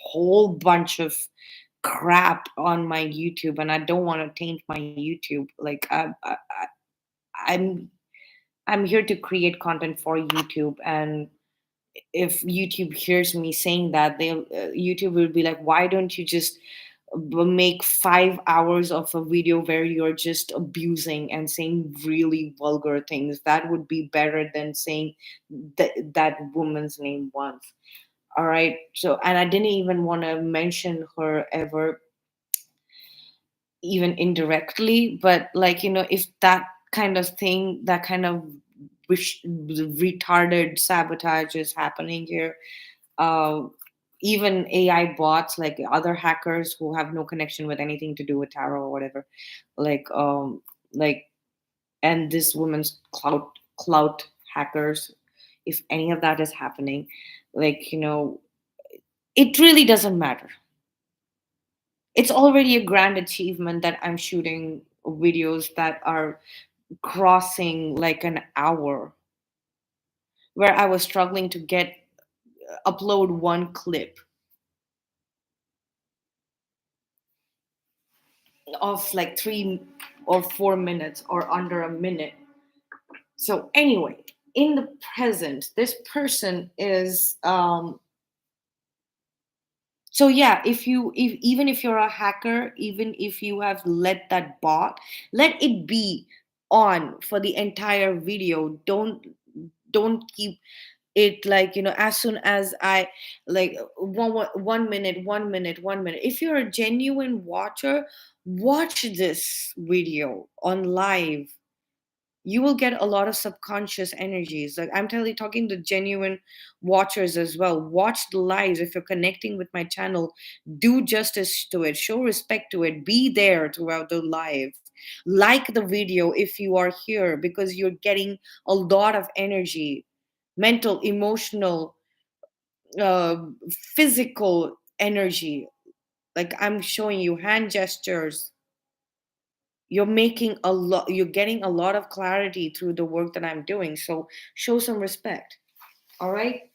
whole bunch of crap on my YouTube, and I don't want to taint my YouTube. Like, I'm I'm here to create content for YouTube, and if YouTube hears me saying that, they'll YouTube will be like, "Why don't you just make 5 hours of a video where you're just abusing and saying really vulgar things? That would be better than saying that woman's name once." All right. So, and I didn't even want to mention her ever, even indirectly, but like, if that kind of thing, that kind of retarded sabotage is happening here, uh, even AI bots, like other hackers who have no connection with anything to do with tarot or whatever, like like, and this woman's clout hackers, if any of that is happening, like, it really doesn't matter. It's already a grand achievement that I'm shooting videos that are crossing like an hour, where I was struggling to get upload one clip of like 3 or 4 minutes or under a minute. So anyway, in the present, this person is so yeah, if even if you're a hacker, even if you have let that bot, let it be on for the entire video. Don't keep it, like, as soon as I, like, 1 minute, 1 minute, 1 minute. If you're a genuine watcher, watch this video on live. You will get a lot of subconscious energies. Like, I'm talking to genuine watchers as well. Watch the lives. If you're connecting with my channel, do justice to it, show respect to it, be there throughout the live, like the video if you are here, because you're getting a lot of energy, mental, emotional, uh, physical energy. Like, I'm showing you hand gestures. You're getting a lot of clarity through the work that I'm doing. So show some respect. All right.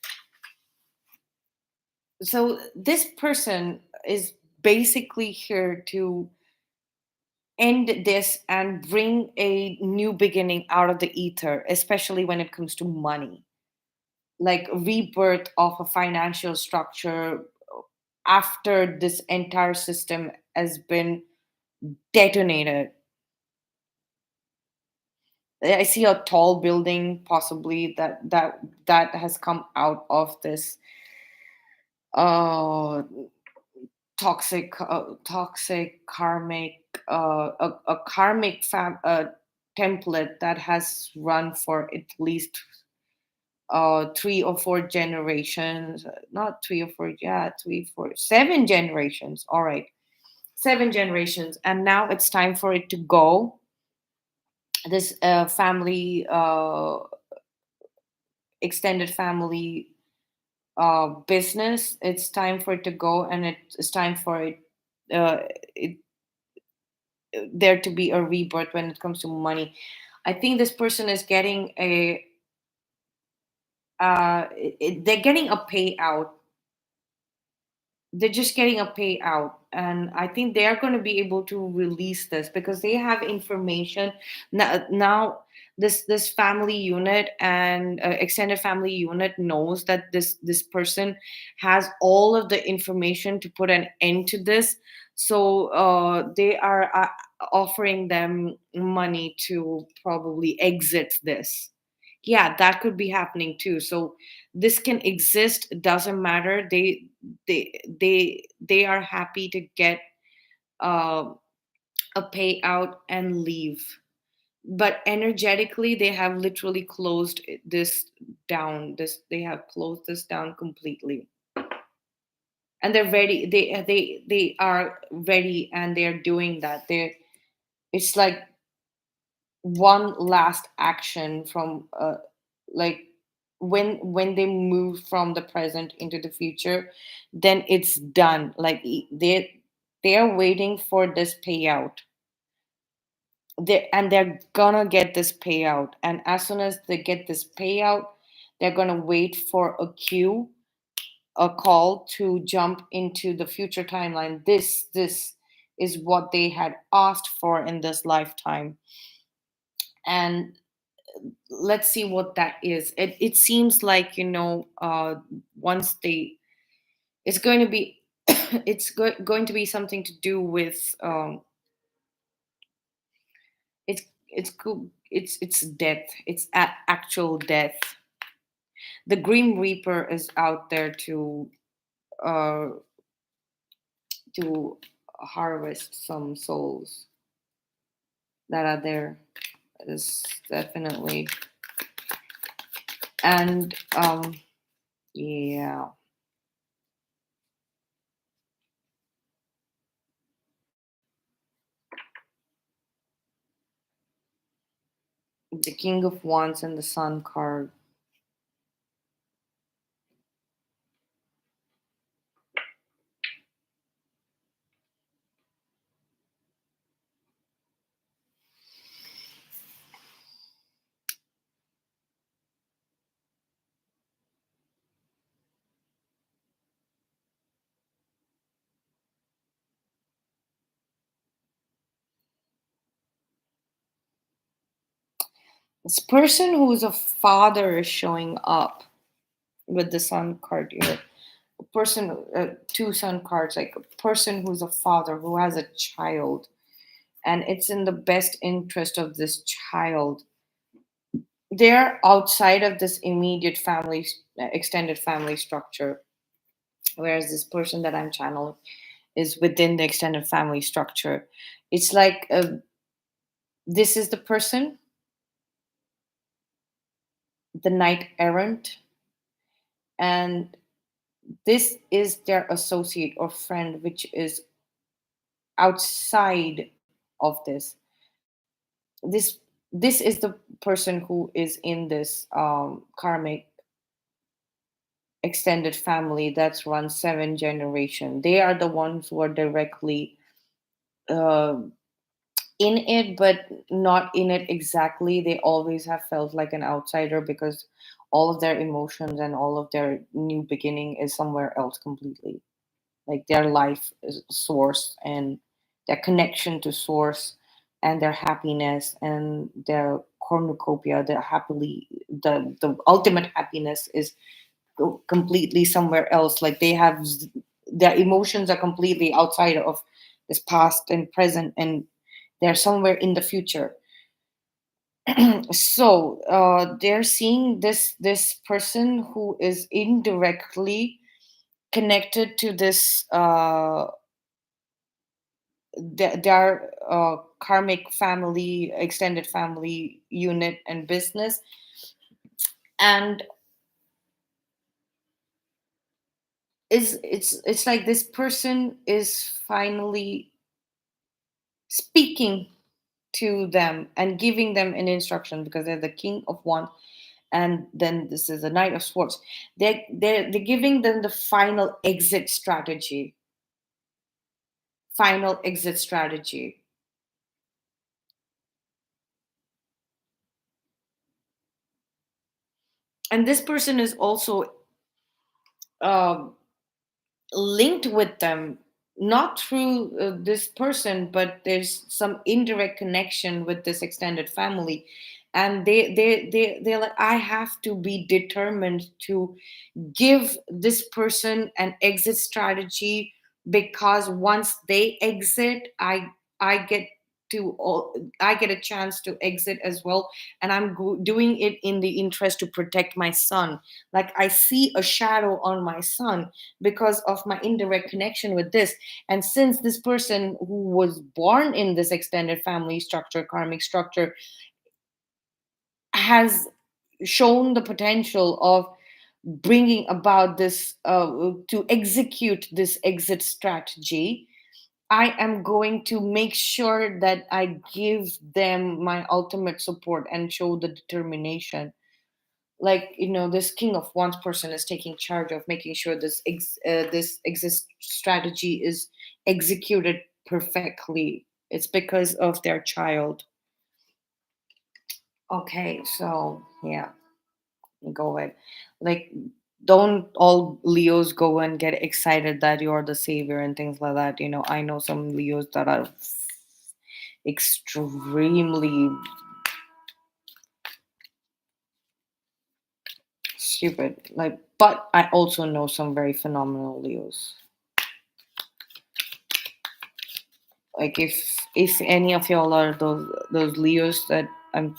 So this person is basically here to end this and bring a new beginning out of the ether, especially when it comes to money, like rebirth of a financial structure after this entire system has been detonated. I see a tall building, possibly that has come out of this uh toxic karmic, a karmic template that has run for at least 3 or 4 generations. Not 3 or 4, yeah, 3, 4, 7 generations. All right, 7 generations, and now it's time for it to go. This family, extended family, business, it's time for it to go, and it's time for uh, it there to be a rebirth when it comes to money. I think this person is getting they're getting a payout. They're just getting a payout, and I think they are going to be able to release this because they have information now. This family unit and extended family unit knows that this person has all of the information to put an end to this. So they are offering them money to probably exit this. Yeah, that could be happening too. So this can exist, doesn't matter. They are happy to get uh, a payout and leave, but energetically they have literally closed this down. This They have closed this down completely, and they're ready. They are ready, and they're doing that. They It's like one last action from like when they move from the present into the future, then it's done. Like they are waiting for this payout. They're gonna get this payout, and as soon as they get this payout, they're gonna wait for a call to jump into the future timeline. This is what they had asked for in this lifetime, and let's see what that is. It seems like, once they it's going to be going to be something to do with it's death. It's actual death. The Grim Reaper is out there uh to harvest some souls that are there. Is definitely. And yeah, the King of Wands and the Sun card. This person who is a father is showing up with the Sun card here. A person, two Sun cards, like a person who's a father who has a child, and it's in the best interest of this child. They're outside of this immediate family, extended family structure, whereas this person that I'm channeling is within the extended family structure. It's like this is the person, the knight errant, and this is their associate or friend, which is outside of this this is the person who is in this karmic extended family that's run 7 generation. They are the ones who are directly uh, in it, but not in it exactly. They always have felt like an outsider because all of their emotions and all of their new beginning is somewhere else completely. Like their life is source, and their connection to source, and their happiness and their cornucopia, the ultimate happiness is completely somewhere else. Like their emotions are completely outside of this past and present, and they're somewhere in the future. So they're seeing this person who is indirectly connected to this their karmic family, extended family unit and business. And is it's like this person is finally speaking to them and giving them an instruction because they're the King of Wands and then this is the Knight of Swords. They're giving them the final exit strategy. Final exit strategy. And this person is also um linked with them, not through this person, but there's some indirect connection with this extended family. And they're like, I have to be determined to give this person an exit strategy, because once they exit, I get I get a chance to exit as well, and I'm doing it in the interest to protect my son. Like, I see a shadow on my son because of my indirect connection with this. And since this person who was born in this extended family structure, karmic structure, has shown the potential of bringing about this to execute this exit strategy, I am going to make sure that I give them my ultimate support and show the determination. Like, this King of Wands person is taking charge of making sure this exit strategy is executed perfectly. It's because of their child. Okay, so yeah, go ahead. Like, don't all Leos go and get excited that you're the savior and things like that. I know some Leos that are extremely stupid. Like, but I also know some very phenomenal Leos. Like, if any of y'all are those Leos that I'm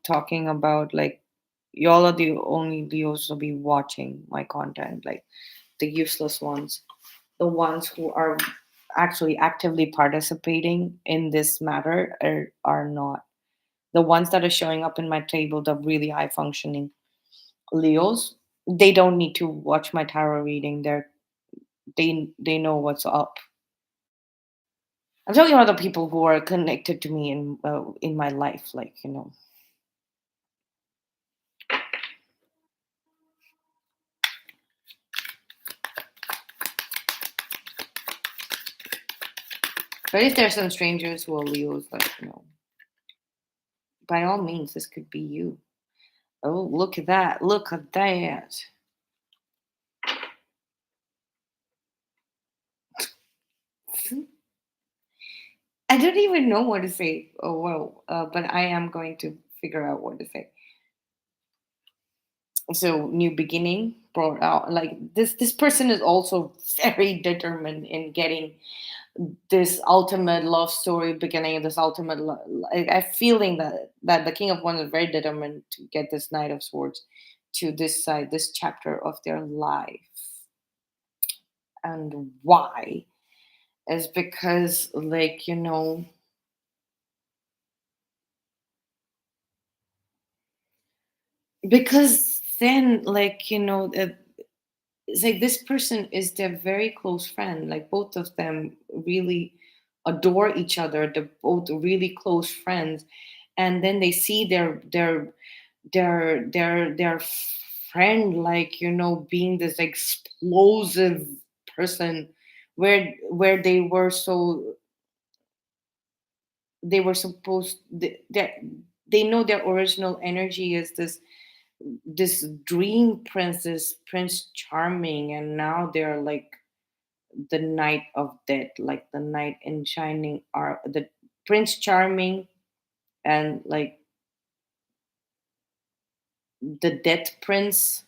talking about, like, y'all are the only Leos to be watching my content, like the useless ones. The ones who are actually actively participating in this matter are not. The ones that are showing up in my table, the really high functioning Leos, they don't need to watch my tarot reading. They know what's up. I'm talking about the people who are connected to me in my life, like. But if there's some strangers who are Leos, like, by all means, this could be you. Oh, look at that! Look at that! I don't even know what to say. Oh well, but I am going to figure out what to say. So, new beginning brought out, like, this person is also very determined in getting this ultimate love story beginning. This ultimate, I feeling that the King of Wands is very determined to get this Knight of Swords to this side, this chapter of their life. And why is because, like, because then, like, it's like this person is their very close friend. Like, both of them really adore each other. They're both really close friends, and then they see their friend, like, being this explosive person, where they were supposed that they know their original energy is this dream princess, Prince Charming, and now they're like the Knight of Death, like the knight in shining are the Prince Charming, and like the Death Prince.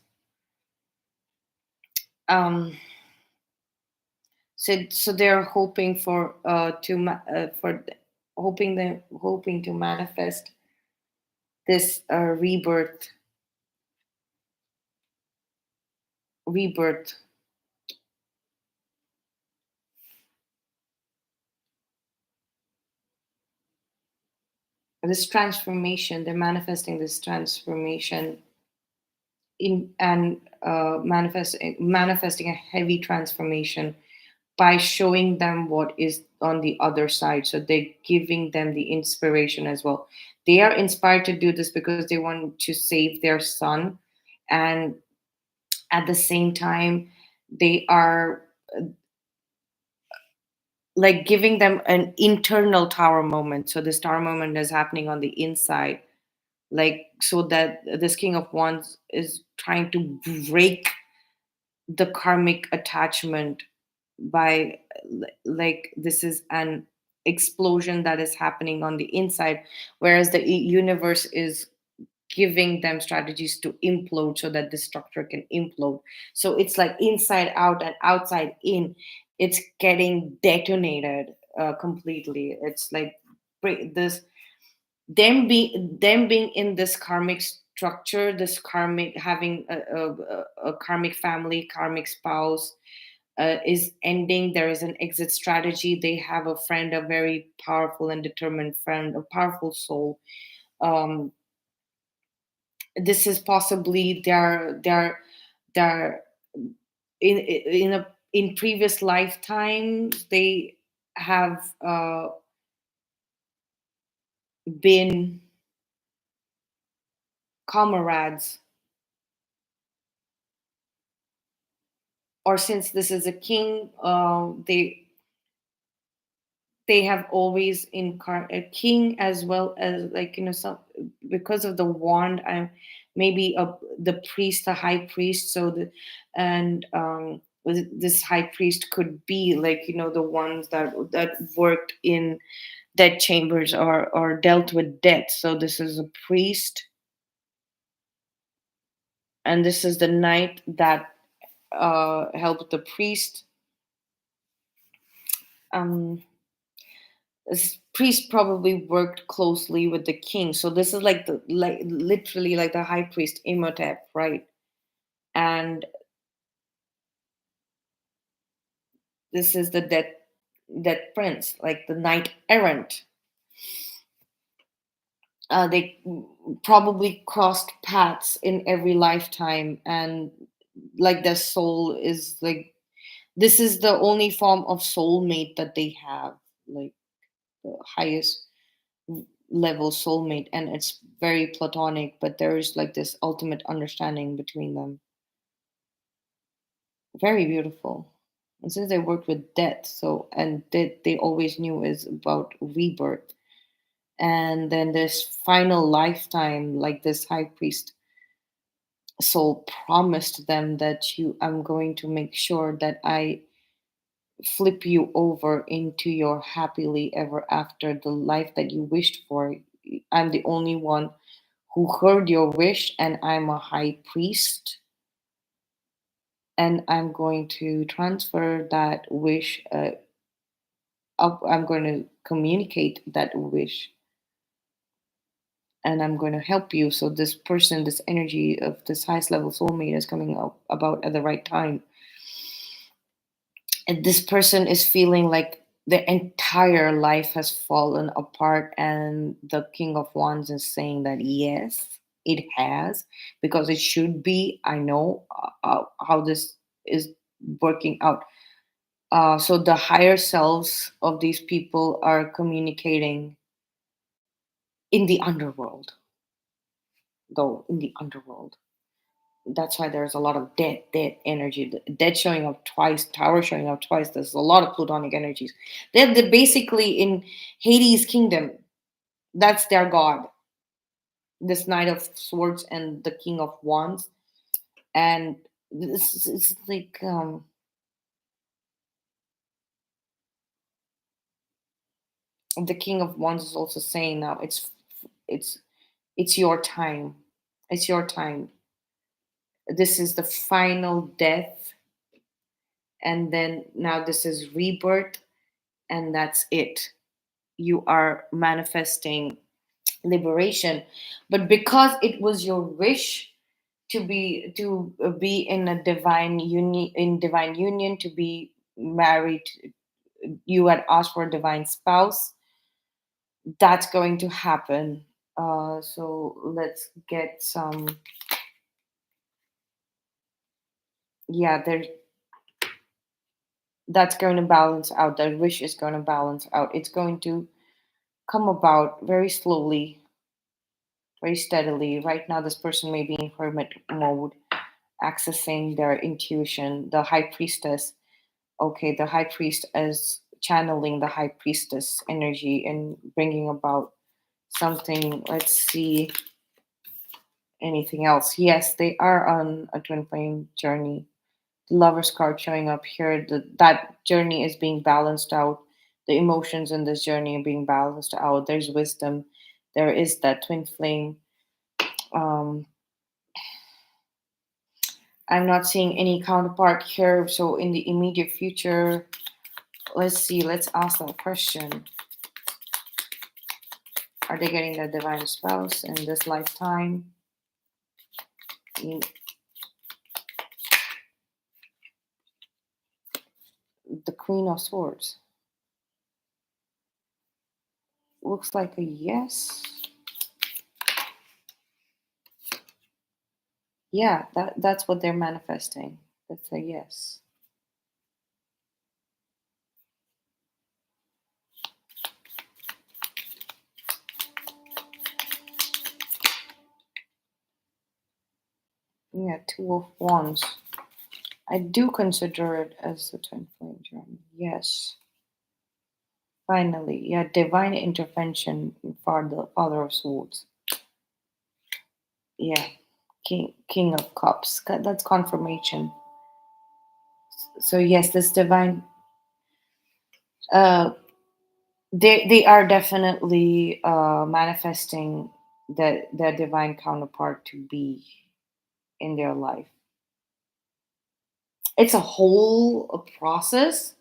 Um, so they're hoping hoping to manifest this rebirth, this transformation. They're manifesting this transformation in and manifesting a heavy transformation by showing them what is on the other side. So they're giving them the inspiration as well. They are inspired to do this because they want to save their son, and at the same time they are like giving them an internal tower moment. So this tower moment is happening on the inside, like so that this king of wands is trying to break the karmic attachment by like this is an explosion that is happening on the inside, whereas the universe is giving them strategies to implode so that the structure can implode. So it's like inside out and outside in. It's getting detonated completely. It's like this them being in this karmic structure, this karmic having a karmic family, karmic spouse is ending. There is an exit strategy. They have a friend, a very powerful and determined friend, a powerful soul. um, this is possibly their in previous lifetimes they have been comrades, or since this is a king, they have always a king, as well as like some, because of the wand. I'm maybe the priest, the high priest. So the and this high priest could be like the ones that worked in dead chambers or dealt with death. So this is a priest, and this is the knight that helped the priest. um this priest probably worked closely with the king. So this is like the like literally like the high priest Imhotep, right? And this is the dead prince, like the knight errant. They probably crossed paths in every lifetime, and like their soul is like, this is the only form of soulmate that they have, like the highest level soulmate, and it's very platonic, but there is like this ultimate understanding between them. Very beautiful. And since they worked with death, so and they always knew is about rebirth. And then this final lifetime, like this high priest soul promised them that I'm going to make sure that I flip you over into your happily ever after, the life that you wished for. I'm the only one who heard your wish, and I'm a high priest, and I'm going to transfer that wish up. I'm going to communicate that wish, and I'm going to help you. So this person, this energy of this highest level soulmate is coming up about at the right time. And this person is feeling like the entire life has fallen apart, and the king of wands is saying that yes, it has, because it should be. I know how this is working out. So the higher selves of these people are communicating in the underworld, though in the underworld. That's why there's a lot of dead energy. Dead showing up twice, tower showing up twice. There's a lot of plutonic energies. They're basically in Hades' kingdom. That's their god. This Knight of Swords and the King of Wands. And this is like the King of Wands is also saying now it's it's your time. It's your time. This is the final death, and then now this is rebirth, and that's it. You are manifesting liberation. But because it was your wish to be in a divine union, to be married, you had asked for a divine spouse, that's going to happen. So let's get some. Yeah, there, that's going to balance out. That wish is going to balance out. It's going to come about very slowly. very steadily. Right now, this person may be in hermit mode, accessing their intuition. The high priestess, okay, the high priest is channeling the high priestess energy and bringing about something. Let's see, anything else. Yes, they are on a twin flame journey. The Lover's card showing up here. That journey is being balanced out. The emotions in this journey are being balanced out. There's wisdom. There is that twin flame. Um, I'm not seeing any counterpart here. So in the immediate future, let's see. Let's ask that question. Are they getting their divine spouse in this lifetime? The Queen of Swords. Looks like a yes. Yeah, that's what they're manifesting. That's a yes. Yeah, Two of Wands. I do consider it as the twin flame journey. Yes. Finally, yeah, divine intervention for the Father of Swords. Yeah, King of Cups. That's confirmation. So yes, this divine. Uh, they are definitely manifesting their divine counterpart to be in their life. It's a whole process.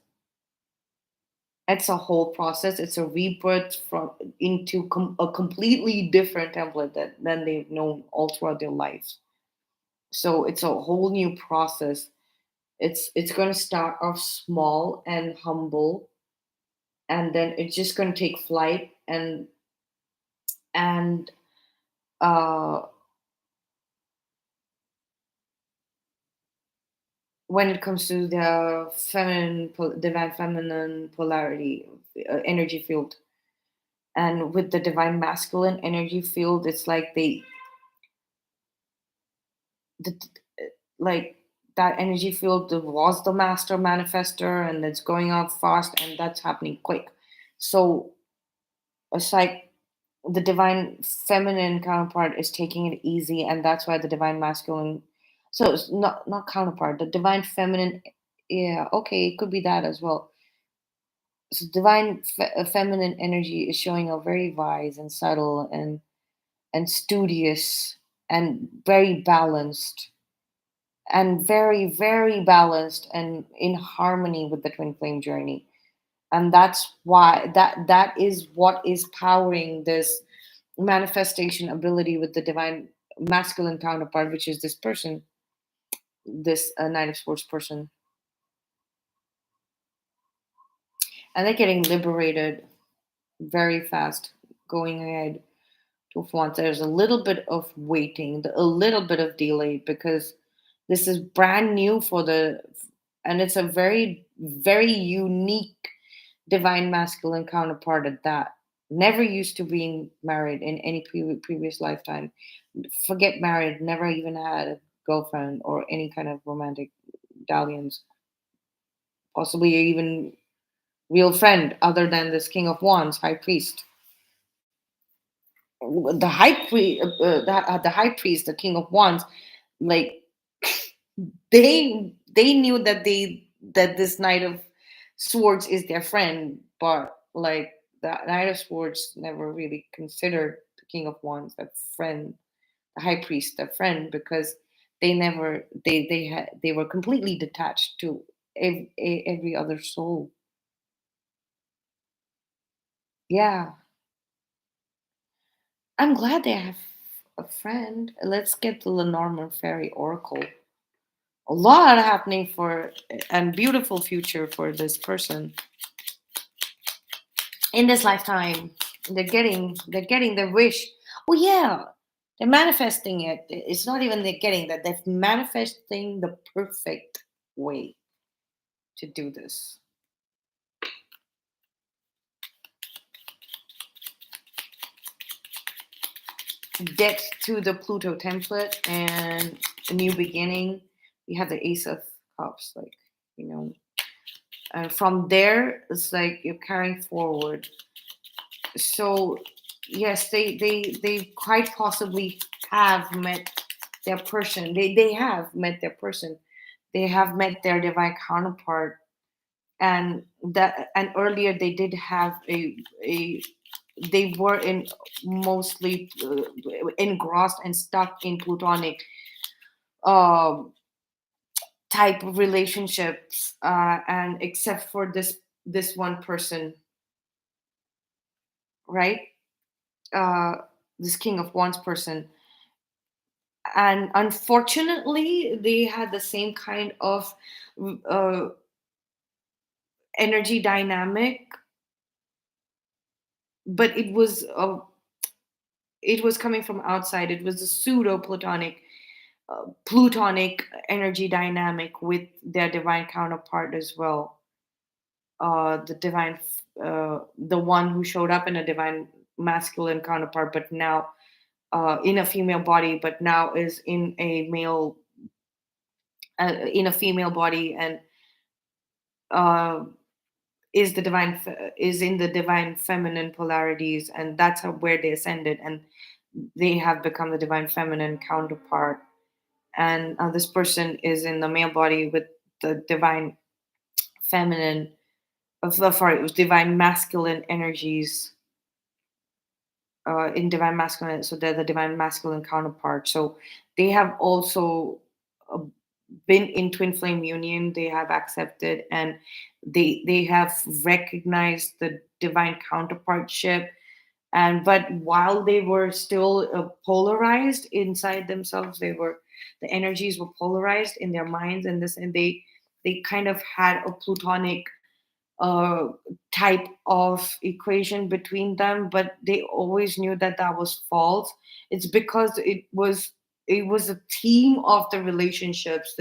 It's a whole process. It's a rebirth from into a completely different template than they've known all throughout their lives. So it's a whole new process. It's going to start off small and humble, and then it's just going to take flight. And uh, when it comes to the divine feminine polarity, energy field, and with the divine masculine energy field, it's like the, like that energy field was the master manifester, and it's going out fast, and that's happening quick. So it's like the divine feminine counterpart is taking it easy, and that's why the divine masculine, so it's not counterpart, the divine feminine. Yeah, okay, it could be that as well. So divine feminine energy is showing up very wise and subtle and studious and very balanced, and very balanced and in harmony with the twin flame journey. And that's why that is what is powering this manifestation ability with the divine masculine counterpart, which is this person, this Knight of Swords person. And they're getting liberated very fast, going ahead to once. There's a little bit of waiting, a little bit of delay, because this is brand new for the, and it's a very unique divine masculine counterpart at that. Never used to being married in any previous lifetime. Forget married, never even had a girlfriend or any kind of romantic dalliance, possibly even real friend other than this King of Wands, High Priest. The high priest, the King of Wands, like they knew that this Knight of Swords is their friend, but like the Knight of Swords never really considered the King of Wands their friend, the high priest their friend, because they never they were completely detached to every other soul. Yeah, I'm glad they have a friend. Let's get the Lenormand Fairy Oracle. A lot happening for and beautiful future for this person in this lifetime. They're getting their wish. Oh yeah, they're manifesting it. It's not even they're getting that, they're manifesting the perfect way to do this. death to the Pluto template and a new beginning. We have the Ace of Cups, like, you know, and from there it's like you're carrying forward. So yes, they quite possibly have met their person. They have met their person. They have met their divine counterpart, and earlier they did have a they were in mostly engrossed and stuck in plutonic um type of relationships, and except for this one person, right? uh this King of Wands person, and unfortunately they had the same kind of uh energy dynamic, but it was coming from outside. It was a pseudo platonic plutonic energy dynamic with their divine counterpart as well. The one who showed up in a divine masculine counterpart, but now in a female body, but now is in a female body, and uh, is in the divine feminine polarities, and that's where they ascended, and they have become the divine feminine counterpart. And this person is in the male body with the divine feminine sorry, it was divine masculine energies, in divine masculine, so they're the divine masculine counterpart. So they have also uh, been in twin flame union. They have accepted, and they have recognized the divine counterpartship. And but while they were still polarized inside themselves, the energies were polarized in their minds, and they kind of had a plutonic uh, type of equation between them, but they always knew that that was false. It's because it was a theme of the relationships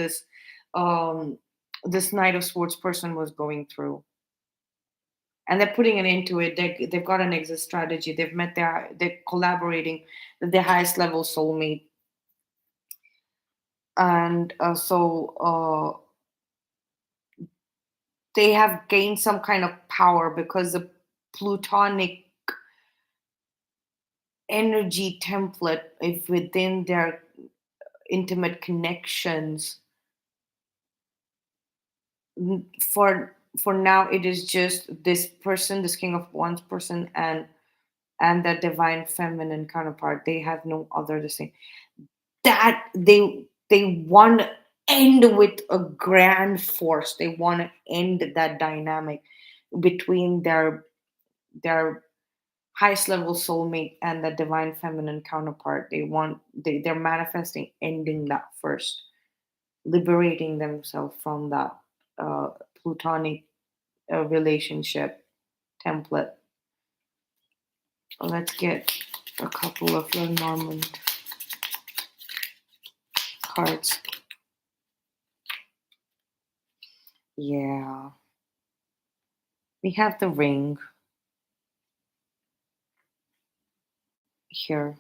um, this Knight of Swords person was going through, and they're putting an end to it. They've got an exit strategy. They're collaborating with their highest level soulmate, and they have gained some kind of power because the plutonic energy template, if within their intimate connections, for now it is just this person, this King of Wands person, and their divine feminine counterpart. They have no other the same. That they want to end with a grand force. They want to end that dynamic between their highest level soulmate and the divine feminine counterpart. They're manifesting ending that first, liberating themselves from that uh, plutonic relationship template. Let's get a couple of Lenormand cards. Yeah, we have the ring here,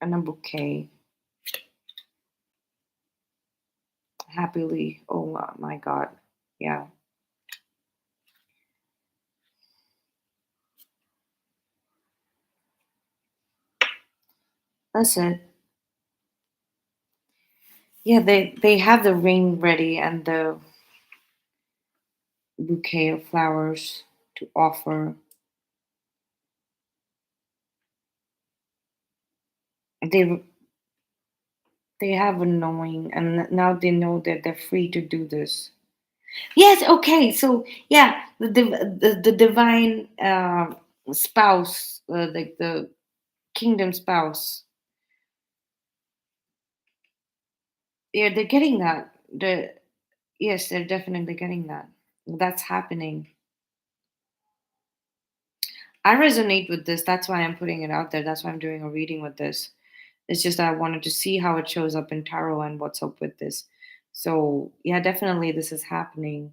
and a bouquet. Happily, oh my God, yeah, that's it. Yeah, they have the ring ready and the bouquet of flowers to offer. They they have a knowing, and now they know that they're free to do this. Yes, okay, so yeah, the divine spouse, like the kingdom spouse. Yeah, they're getting that. Yes, they're definitely getting that. That's happening. I resonate with this. That's why I'm putting it out there. That's why I'm doing a reading with this. It's just that I wanted to see how it shows up in tarot and what's up with this. So yeah, definitely this is happening.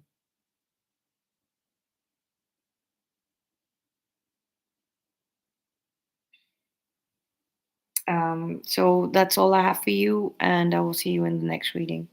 So that's all I have for you, and I will see you in the next reading.